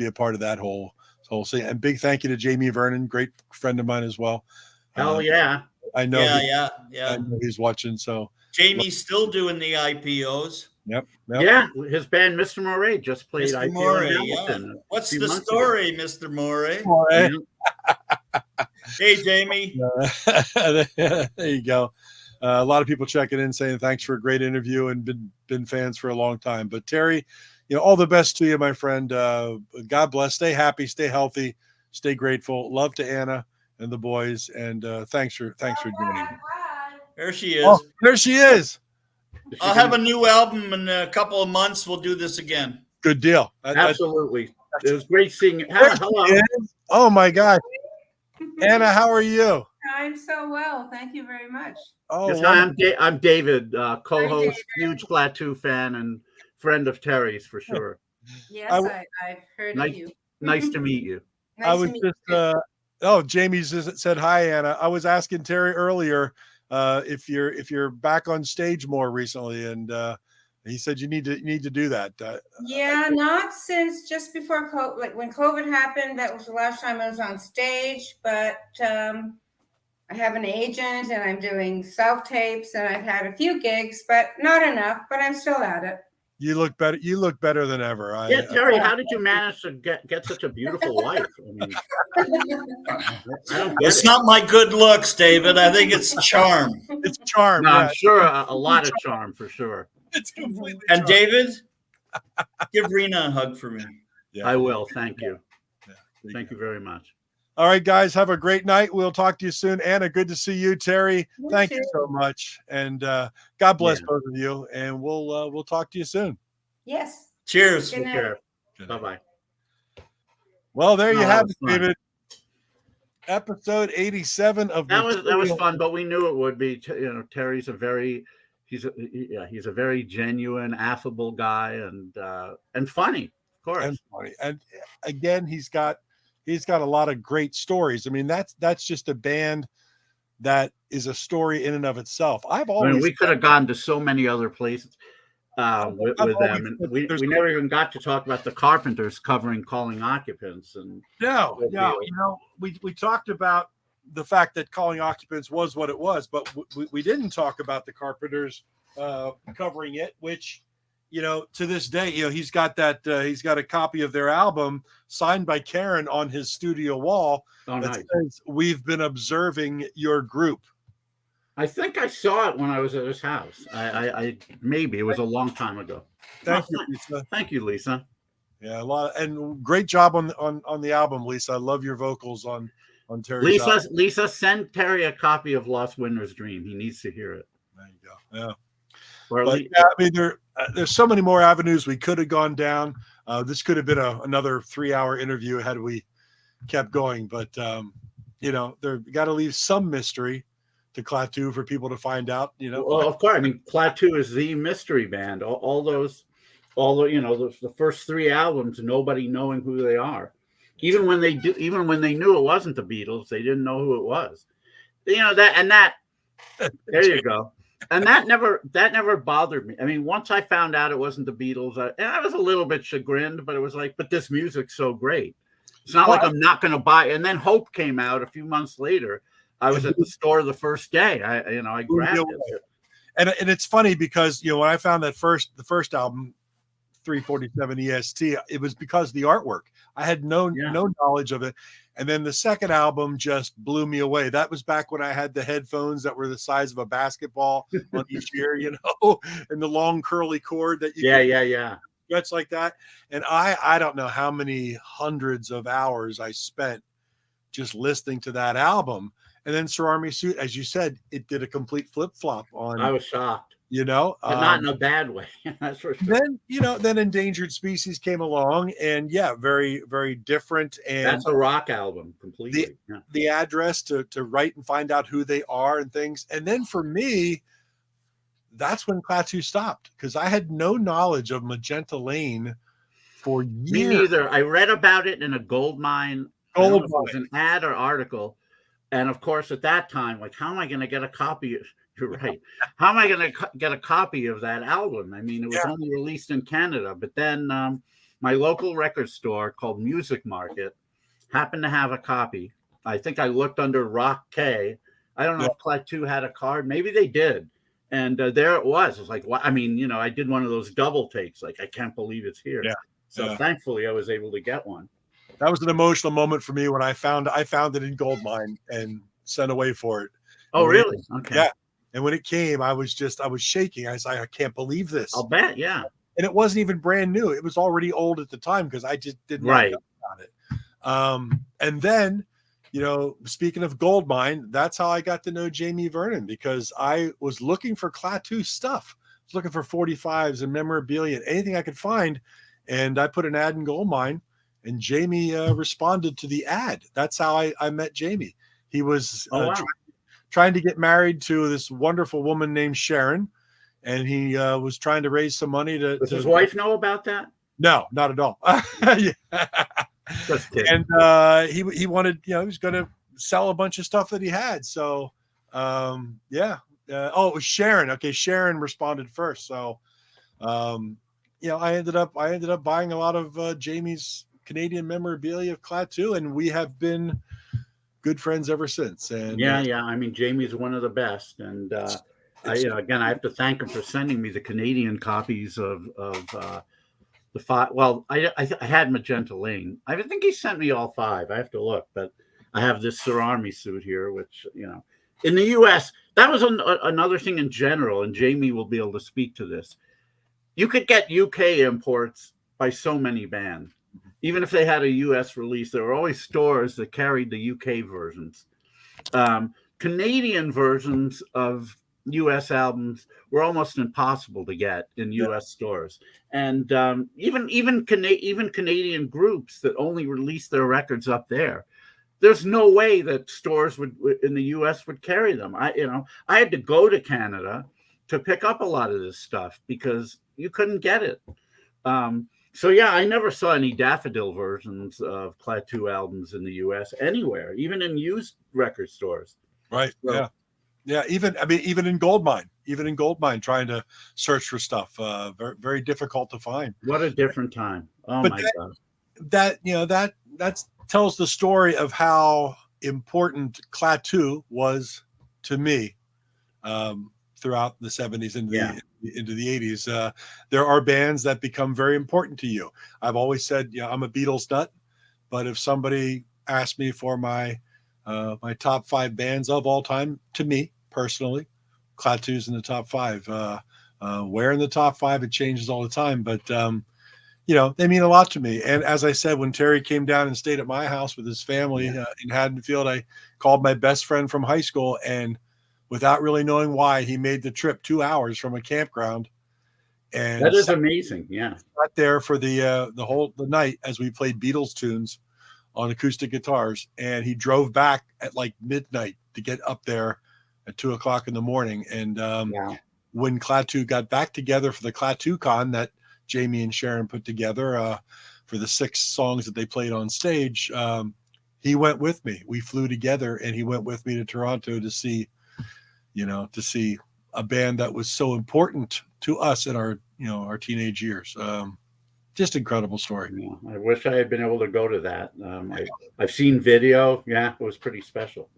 a part of that whole thing. And big thank you to Jamie Vernon, great friend of mine as well. Hell yeah. I know. Yeah. I know he's watching. So Jamie's still doing the IPOs. Yep. Yeah, his band Mr. Moray just played Mr. IPO Moray, in Hamilton. What's the story, ago. Mr. Moray? Hey, Jamie. There you go. A lot of people checking in saying thanks for a great interview and been fans for a long time. But Terry, all the best to you, my friend. God bless. Stay happy, stay healthy, stay grateful. Love to Anna and the boys, and thanks for joining. There she is. Oh, there she is. I'll have a new album in a couple of months. We'll do this again. Good deal. Absolutely. It was great seeing you. Hello. Oh my God. Anna, how are you? I'm so well. Thank you very much. Oh, yes, I'm David, co-host, huge Klaatu fan and friend of Terry's for sure. Yes, I've heard of you. Nice to meet you. Jamie just said hi, Anna. I was asking Terry earlier if you're back on stage more recently, and he said you need to do that. Yeah, not since just before COVID. Like when COVID happened, that was the last time I was on stage. But I have an agent and I'm doing self tapes and I've had a few gigs, but not enough, but I'm still at it. You look better. You look better than ever. Yeah, Terry, how did you manage to get such a beautiful wife? I mean, I don't get It's it. not my good looks, David. I think it's charm. It's charm. No, Yeah. I'm sure a lot of charm for sure. It's completely. And charm. David, give Rena a hug for me. Yeah. I will. Thank you. Yeah. Thank you very much. All right, guys. Have a great night. We'll talk to you soon. Anna, good to see you. Terry, thank you so much. And God bless both of you. And we'll talk to you soon. Yes. Cheers. Good night. Take care. Bye-bye. Well, there you No, have that it, was fun. David. Episode 87 of That was Material. fun, but we knew it would be. Terry's a very he's a very genuine, affable guy and funny, of course. And funny. And again, he's got a lot of great stories. I mean, that's just a band that is a story in and of itself. I mean, we could have gone to so many other places with them, and we never even got to talk about the Carpenters covering Calling Occupants. And no, we talked about the fact that Calling Occupants was what it was, but we didn't talk about the Carpenters covering it, which, to this day, he's got a copy of their album signed by Karen on his studio wall that says, "We've been observing your group." I think I saw it when I was at his house. I maybe it was a long time ago. Thank you, Lisa. Thank you, Lisa. Yeah, a lot and great job on the album, Lisa. I love your vocals on Terry's album. Lisa, send Terry a copy of Lost Winter's Dream. He needs to hear it. There you go. Yeah. But I mean, there's so many more avenues we could have gone down. This could have been another 3-hour interview had we kept going, but there got to leave some mystery to Klaatu for people to find out. Well, of course. I mean, Klaatu is the mystery band. All the first 3 albums, nobody knowing who they are. Even when they knew it wasn't the Beatles, they didn't know who it was. That. There you go. And that never bothered me. I mean, once I found out it wasn't the Beatles, I was a little bit chagrined, but it was like, but this music's so great. It's not like I'm not going to buy it. And then Hope came out a few months later. I was at the store the first day. I grabbed it. And it's funny because, when I found the first album, 347 EST, it was because of the artwork. I had no knowledge of it. And then the second album just blew me away. That was back when I had the headphones that were the size of a basketball on each ear, and the long curly cord that you stretch like that. And I don't know how many hundreds of hours I spent just listening to that album. And then Sir Army Suit, as you said, it did a complete flip-flop on. I was shocked. But not in a bad way. That's for sure. Then Endangered Species came along, and very, very different. And that's a rock album completely. The address to write and find out who they are and things. And then for me, that's when Klaatu stopped, because I had no knowledge of Magenta Lane for years. Me neither. I read about it in a gold mine. It was an ad or article. And of course, at that time, like, how am I going to get a copy? You're right. How am I going to get a copy of that album? I mean, it was only released in Canada. But then my local record store called Music Market happened to have a copy. I think I looked under Rock K. I don't know if Klaatu had a card. Maybe they did. And there it was. It's like, I mean, I did one of those double takes. Like, I can't believe it's here. Yeah. So thankfully, I was able to get one. That was an emotional moment for me when I found it in Goldmine and sent away for it. Oh, really? Okay. Yeah. And when it came, I was shaking. I was like, I can't believe this. I'll bet. Yeah. And it wasn't even brand new. It was already old at the time because I just didn't know about it. And then, speaking of Goldmine, that's how I got to know Jamie Vernon, because I was looking for Klaatu stuff. I was looking for 45s and memorabilia, anything I could find. And I put an ad in Goldmine, and Jamie responded to the ad. That's how I met Jamie. He was trying to get married to this wonderful woman named Sharon, and he was trying to raise some money to. Does his wife know about that? No, not at all. And he wanted, he was going to sell a bunch of stuff that he had. So, it was Sharon. Okay, Sharon responded first. So, I ended up buying a lot of Jamie's Canadian memorabilia of Klaatu, and we have been good friends ever since. And yeah. I mean, Jamie's one of the best, and again, I have to thank him for sending me the Canadian copies of the 5. Well, I had Magenta Lane. I think he sent me all 5. I have to look, but I have this Sir Army suit here, which in the U.S. that was another thing in general, and Jamie will be able to speak to this. You could get UK imports by so many bands. Even if they had a US release, there were always stores that carried the UK versions. Canadian versions of US albums were almost impossible to get in US stores. And even Canadian groups that only released their records up there, there's no way that stores in the US would carry them. I had to go to Canada to pick up a lot of this stuff because you couldn't get it. So yeah, I never saw any Daffodil versions of Klaatu albums in the U.S. anywhere, even in used record stores. Right. So, yeah. Even in Goldmine, trying to search for stuff, very, very difficult to find. What a different time! Oh but my God. That tells the story of how important Klaatu was to me throughout the 70s and into the 80s. There are bands that become very important to you. I've always said, I'm a Beatles nut, but if somebody asked me for my top 5 bands of all time, to me personally, Klaatu's in the top 5. Where in the top 5, it changes all the time, but they mean a lot to me. And as I said, when Terry came down and stayed at my house with his family in Haddonfield, I called my best friend from high school, and without really knowing why, he made the trip 2 hours from a campground. And that is amazing. Yeah. Sat there for the night as we played Beatles tunes on acoustic guitars. And he drove back at like midnight to get up there at 2:00 in the morning. And when Klaatu got back together for the Klaatu Con that Jamie and Sharon put together for the 6 songs that they played on stage, he went with me. We flew together, and he went with me to Toronto to see a band that was so important to us in our teenage years. Just incredible story. Yeah, I wish I had been able to go to that. I've seen video. Yeah, it was pretty special.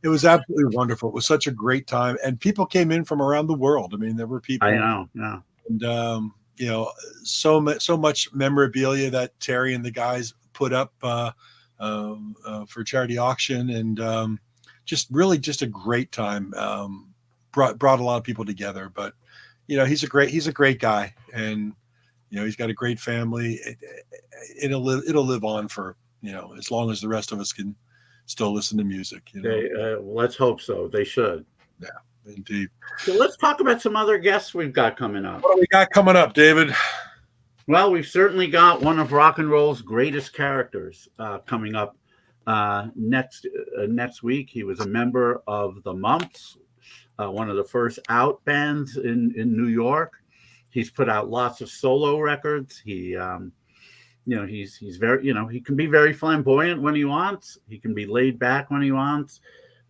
It was absolutely wonderful. It was such a great time, and people came in from around the world. I mean, there were people. I know. Yeah. And so much memorabilia that Terry and the guys put up for charity auction, and just a great time. Brought a lot of people together. But he's a great guy, and he's got a great family. It'll live on for as long as the rest of us can still listen to music. Let's hope so. They should. Yeah, indeed. So let's talk about some other guests we've got coming up. What do we got coming up, David? Well, we've certainly got one of rock and roll's greatest characters coming up next week. He was a member of the Mumps, one of the first out bands in New York. He's put out lots of solo records. He he's very, he can be very flamboyant when he wants. He can be laid back when he wants.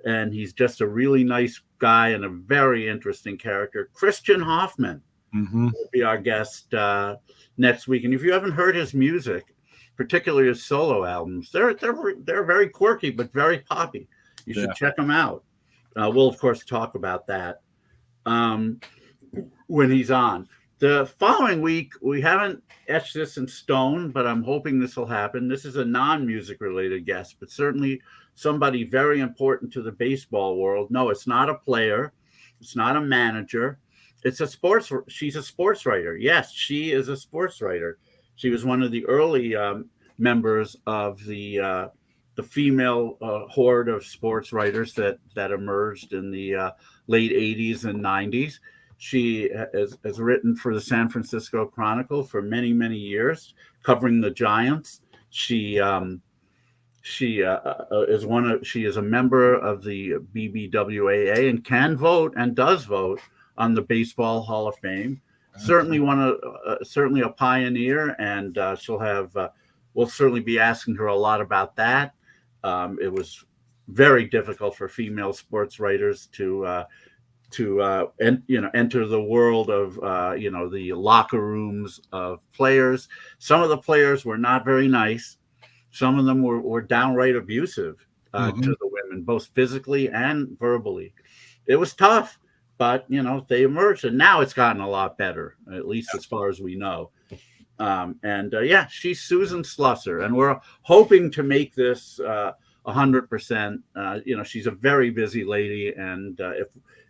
And he's just a really nice guy and a very interesting character. Christian Hoffman will be our guest next week. And if you haven't heard his music, particularly his solo albums, they're very quirky, but very poppy. You should check them out. We'll, of course, talk about that when he's on. The following week, we haven't etched this in stone, but I'm hoping this will happen. This is a non-music related guest, but certainly somebody very important to the baseball world. No, it's not a player. It's not a manager. She's a sports writer. Yes, she is a sports writer. She was one of the early members of the female horde of sports writers that emerged in the late 80s and 90s. She has written for the San Francisco Chronicle for many, many years, covering the Giants. She is a member of the BBWAA and can vote and does vote on the Baseball Hall of Fame. Certainly certainly a pioneer, and we'll certainly be asking her a lot about that. It was very difficult for female sports writers to enter the world of the locker rooms of players. Some of the players were not very nice. Some of them were downright abusive, to the women, both physically and verbally. It was tough, but they emerged, and now it's gotten a lot better, at least as far as we know. She's Susan Slusser, and we're hoping to make this 100%. She's a very busy lady, and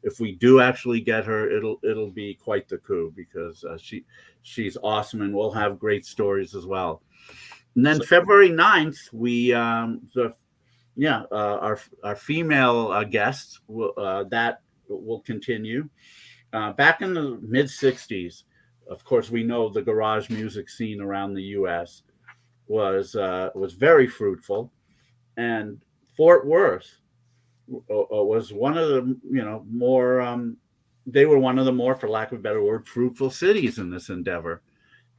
if we do actually get her, it'll be quite the coup, because she's awesome, and we'll have great stories as well. And then February 9th, we our female guests that will continue. Back in the mid 60s, of course, we know the garage music scene around the U.S. was very fruitful, and Fort Worth was one of the more they were one of the more, for lack of a better word, fruitful cities in this endeavor.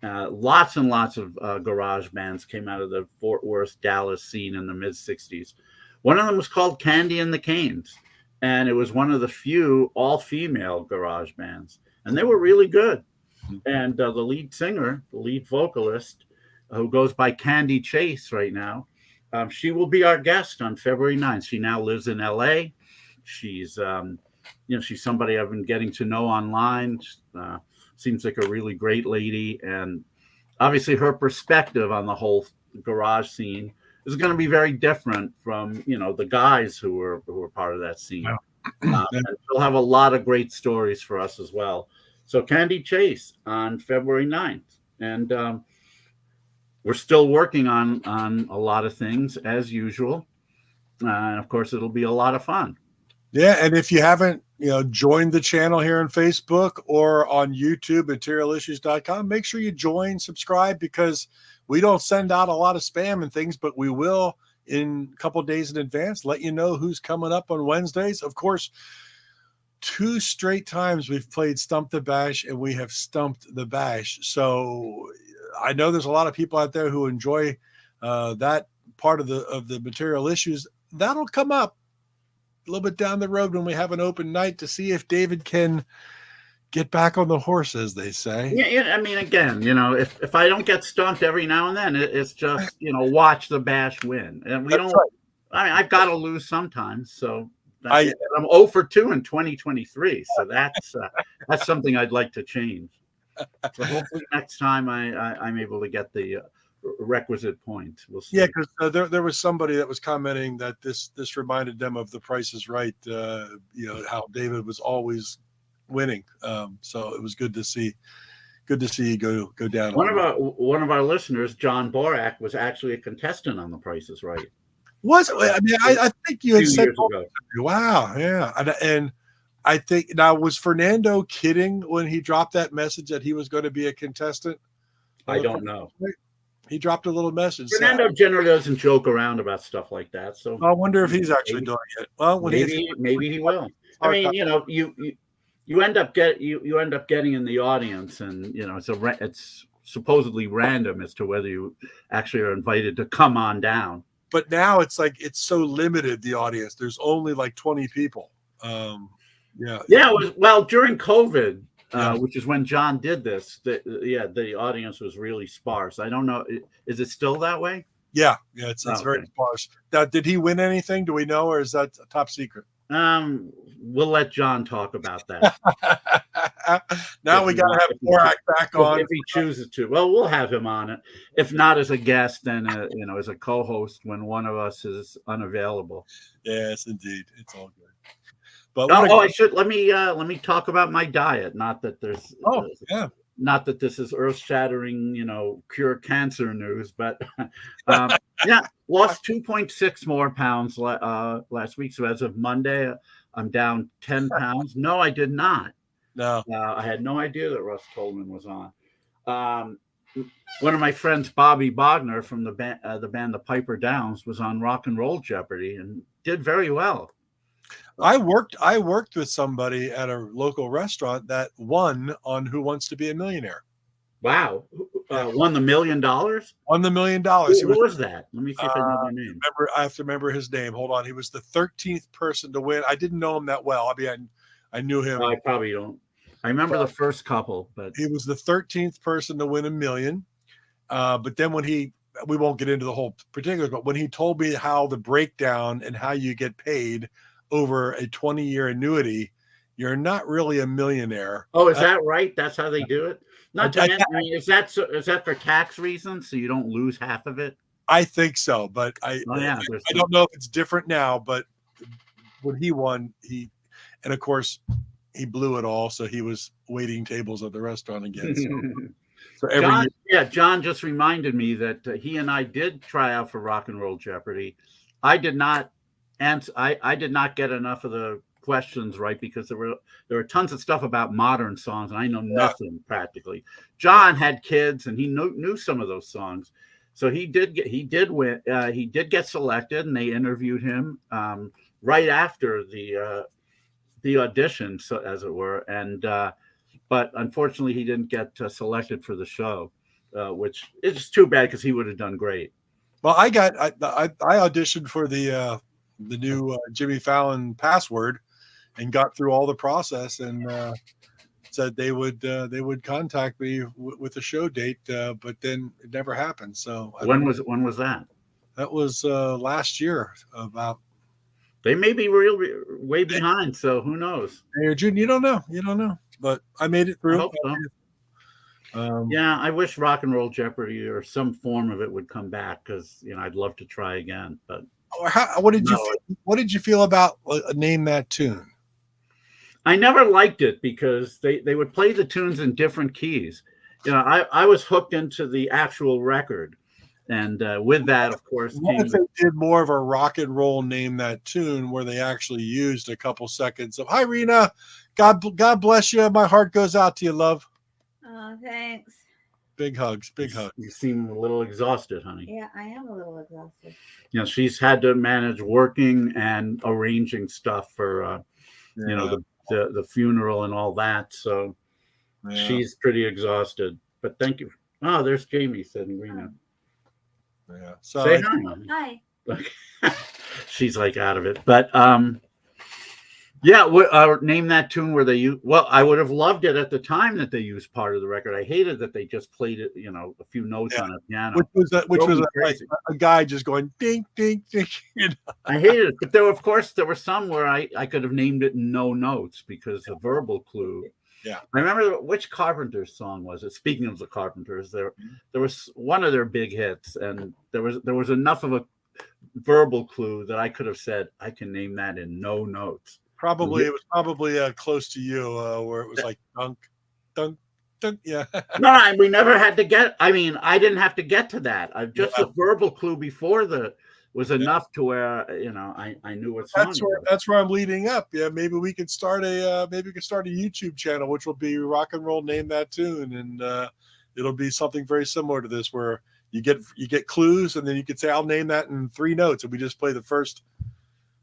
Lots and lots of garage bands came out of the Fort Worth, Dallas scene in the mid 60s. One of them was called Candy and the Canes, and it was one of the few all-female garage bands, and they were really good. And the lead singer, the lead vocalist, who goes by Candy Chase right now, she will be our guest on February 9th. She now lives in LA. She's she's somebody I've been getting to know online. Seems like a really great lady, and obviously her perspective on the whole garage scene is going to be very different from the guys who were part of that scene. And she'll have a lot of great stories for us as well. So Candy Chase on February 9th. And we're still working on a lot of things as usual. And of course, it'll be a lot of fun. Yeah. And if you haven't, joined the channel here on Facebook or on YouTube, materialissues.com, make sure you join, subscribe, because we don't send out a lot of spam and things, but we will in a couple of days in advance let you know who's coming up on Wednesdays. Of course, 2 straight times we've played Stump the Bash, and we have stumped the bash. So I know there's a lot of people out there who enjoy that part of the Material Issues. That'll come up a little bit down the road when we have an open night to see if David can get back on the horse, as they say. Yeah, I mean, again, if I don't get stumped every now and then, it's just watch the bash win, and we don't. Right. I mean, I've got to lose sometimes, so. I'm 0 for 2 in 2023, so that's something I'd like to change. So hopefully next time I'm able to get the requisite points. We'll see. Yeah, because there was somebody that was commenting that this reminded them of The Price is Right. How David was always winning. So it was good to see you go down. One of our listeners, John Borak, was actually a contestant on The Price is Right. Was it? I mean, I think you had said, wow, yeah, and I think now, was Fernando kidding when he dropped that message that he was going to be a contestant? I don't know. He dropped a little message. Fernando generally doesn't joke around about stuff like that, so I wonder if he's actually doing it. Well, maybe he will. I mean, you end up getting in the audience, and it's supposedly random as to whether you actually are invited to come on down. But now it's like it's so limited, the audience. There's only like 20 people. Yeah. It was during COVID, which is when John did this. The audience was really sparse. I don't know. Is it still that way? Yeah. It's very sparse. Now, did he win anything? Do we know, or is that a top secret? We'll let John talk about that. Now we got to have Borak back on if he chooses to. Well, we'll have him on it. If not as a guest, then as a co-host when one of us is unavailable. Yes, indeed, it's all good. But I should let me talk about my diet. Not that there's not that this is earth-shattering, cure cancer news, but lost 2.6 more pounds last week. So as of Monday, I'm down 10 pounds. No, I did not. No, I had no idea that Russ Tolman was on. One of my friends, Bobby Bogner from the band The Piper Downs, was on Rock and Roll Jeopardy and did very well. I worked with somebody at a local restaurant that won on Who Wants to Be a Millionaire. Wow. Won the $1 million? Won the $1 million. Who was that? Let me see if I know their name. I have to remember his name. Hold on. He was the 13th person to win. I didn't know him that well. I mean, I knew him. I probably don't. I remember the first couple, but he was the 13th person to win $1 million. But then when he we won't get into the whole particulars, but when he told me how the breakdown and how you get paid over a 20-year annuity, you're not really a millionaire. Oh, is that right? That's how they do it? Not to mention, I mean, is that for tax reasons, so you don't lose half of it? I think so, but I don't know if it's different now, but when he won, and of course he blew it all, so he was waiting tables at the restaurant again. So every year. John just reminded me that he and I did try out for Rock and Roll Jeopardy. I did not answer. I did not get enough of the questions right because there were tons of stuff about modern songs, and I know nothing practically. John had kids, and he knew some of those songs. So he did win. He did get selected, and they interviewed him right after the audition, so as it were. And but unfortunately, he didn't get selected for the show, which is too bad because he would have done great. Well, I auditioned for the new Jimmy Fallon password, and got through all the process, and said they would contact me with a show date, but then it never happened. So when was that? That was last year. About they may be way behind, so who knows? May or June, you don't know. But I made it through. I hope so. Yeah, I wish Rock and Roll Jeopardy or some form of it would come back because I'd love to try again. But what did you feel about Name That Tune? I never liked it because they would play the tunes in different keys. I was hooked into the actual record, and with that, of course, what if they did more of a rock and roll Name That Tune where they actually used a couple seconds of "Hi, Rena, God bless you, my heart goes out to you, love." Oh, thanks. Big hugs, big hugs. You seem a little exhausted, honey. Yeah, I am a little exhausted. She's had to manage working and arranging stuff for the funeral and all that, so she's pretty exhausted. But thank you. Oh, there's Jamie, said Rena. Yeah. So say hi. Hi. She's like out of it, but Name That Tune where they use. Well, I would have loved it at the time that they used part of the record. I hated that they just played it, a few notes on a piano, which was a guy just going ding ding ding. I hated it, but there were some where I could have named it in no notes because the verbal clue. Yeah, I remember which Carpenters song was it? Speaking of the Carpenters, there was one of their big hits, and there was enough of a verbal clue that I could have said I can name that in no notes. Probably it was probably close to you, where it was like dunk, dunk, dunk. Yeah. No, we never had to get. I mean, I didn't have to get to that. The verbal clue before was enough to where I knew what song. That's where I'm leading up. Yeah, maybe we could start a YouTube channel, which will be Rock and Roll Name That Tune, and it'll be something very similar to this, where you get clues, and then you could say, "I'll name that in 3 notes," and we just play the first.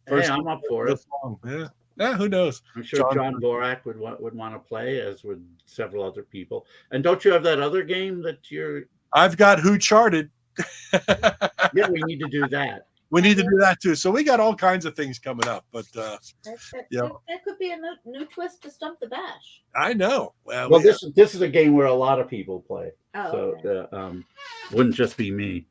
Hey, I'm up for it. Song. Yeah. Yeah, who knows? I'm sure John Borak would want to play, as would several other people. And don't you have that other game that you're? I've got Who Charted. Yeah, we need to do that. We need to do that too. So we got all kinds of things coming up, but that could be a new twist to Stump the Bash. I know. Well, this is a game where a lot of people play, wouldn't just be me.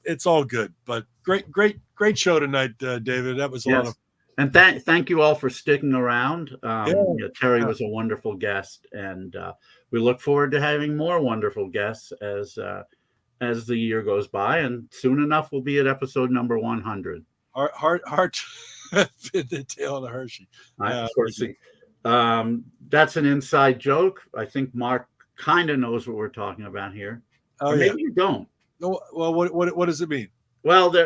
It's all good, but great show tonight, David. That was a lot of. And thank you all for sticking around. Terry was a wonderful guest, and we look forward to having more wonderful guests as the year goes by. And soon enough, we'll be at episode number 100. Heart the tail of the Hershey. That's an inside joke. I think Mark kind of knows what we're talking about here. Oh, maybe you don't. Well, what does it mean? Well,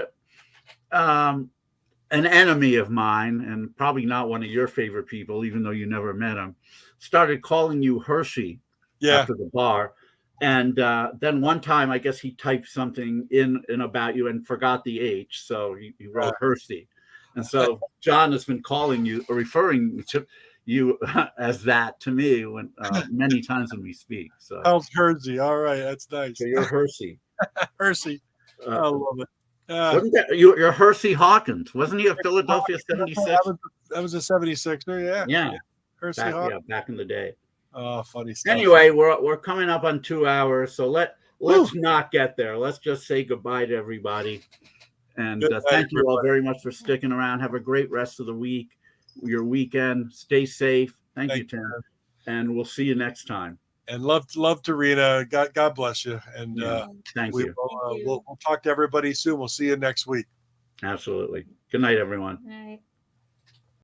an enemy of mine, and probably not one of your favorite people, even though you never met him, started calling you Hershey after the bar. And then one time, I guess he typed something in about you and forgot the H. So he wrote Hershey. And so John has been calling you, or referring to you as that to me many times when we speak. So Hershey. All right. That's nice. So you're Hershey. Hershey. I love it. Wasn't that you're Hersey Hawkins? Wasn't he a Philadelphia 76? That was a 76er, yeah. Hersey Hawkins. Yeah, back in the day. Oh, funny stuff. Anyway, we're coming up on 2 hours, so let's not get there. Let's just say goodbye to everybody. And Good night, thank you all everybody. very much for sticking around. Have a great rest of the week, your weekend. Stay safe. Thank you, Thank you, Tim. And we'll see you next time. And love to Rena. God bless you. And Yeah. Thank we you. will Thank you. we'll talk to everybody soon. We'll see you next week. Absolutely. Good night, everyone. Right.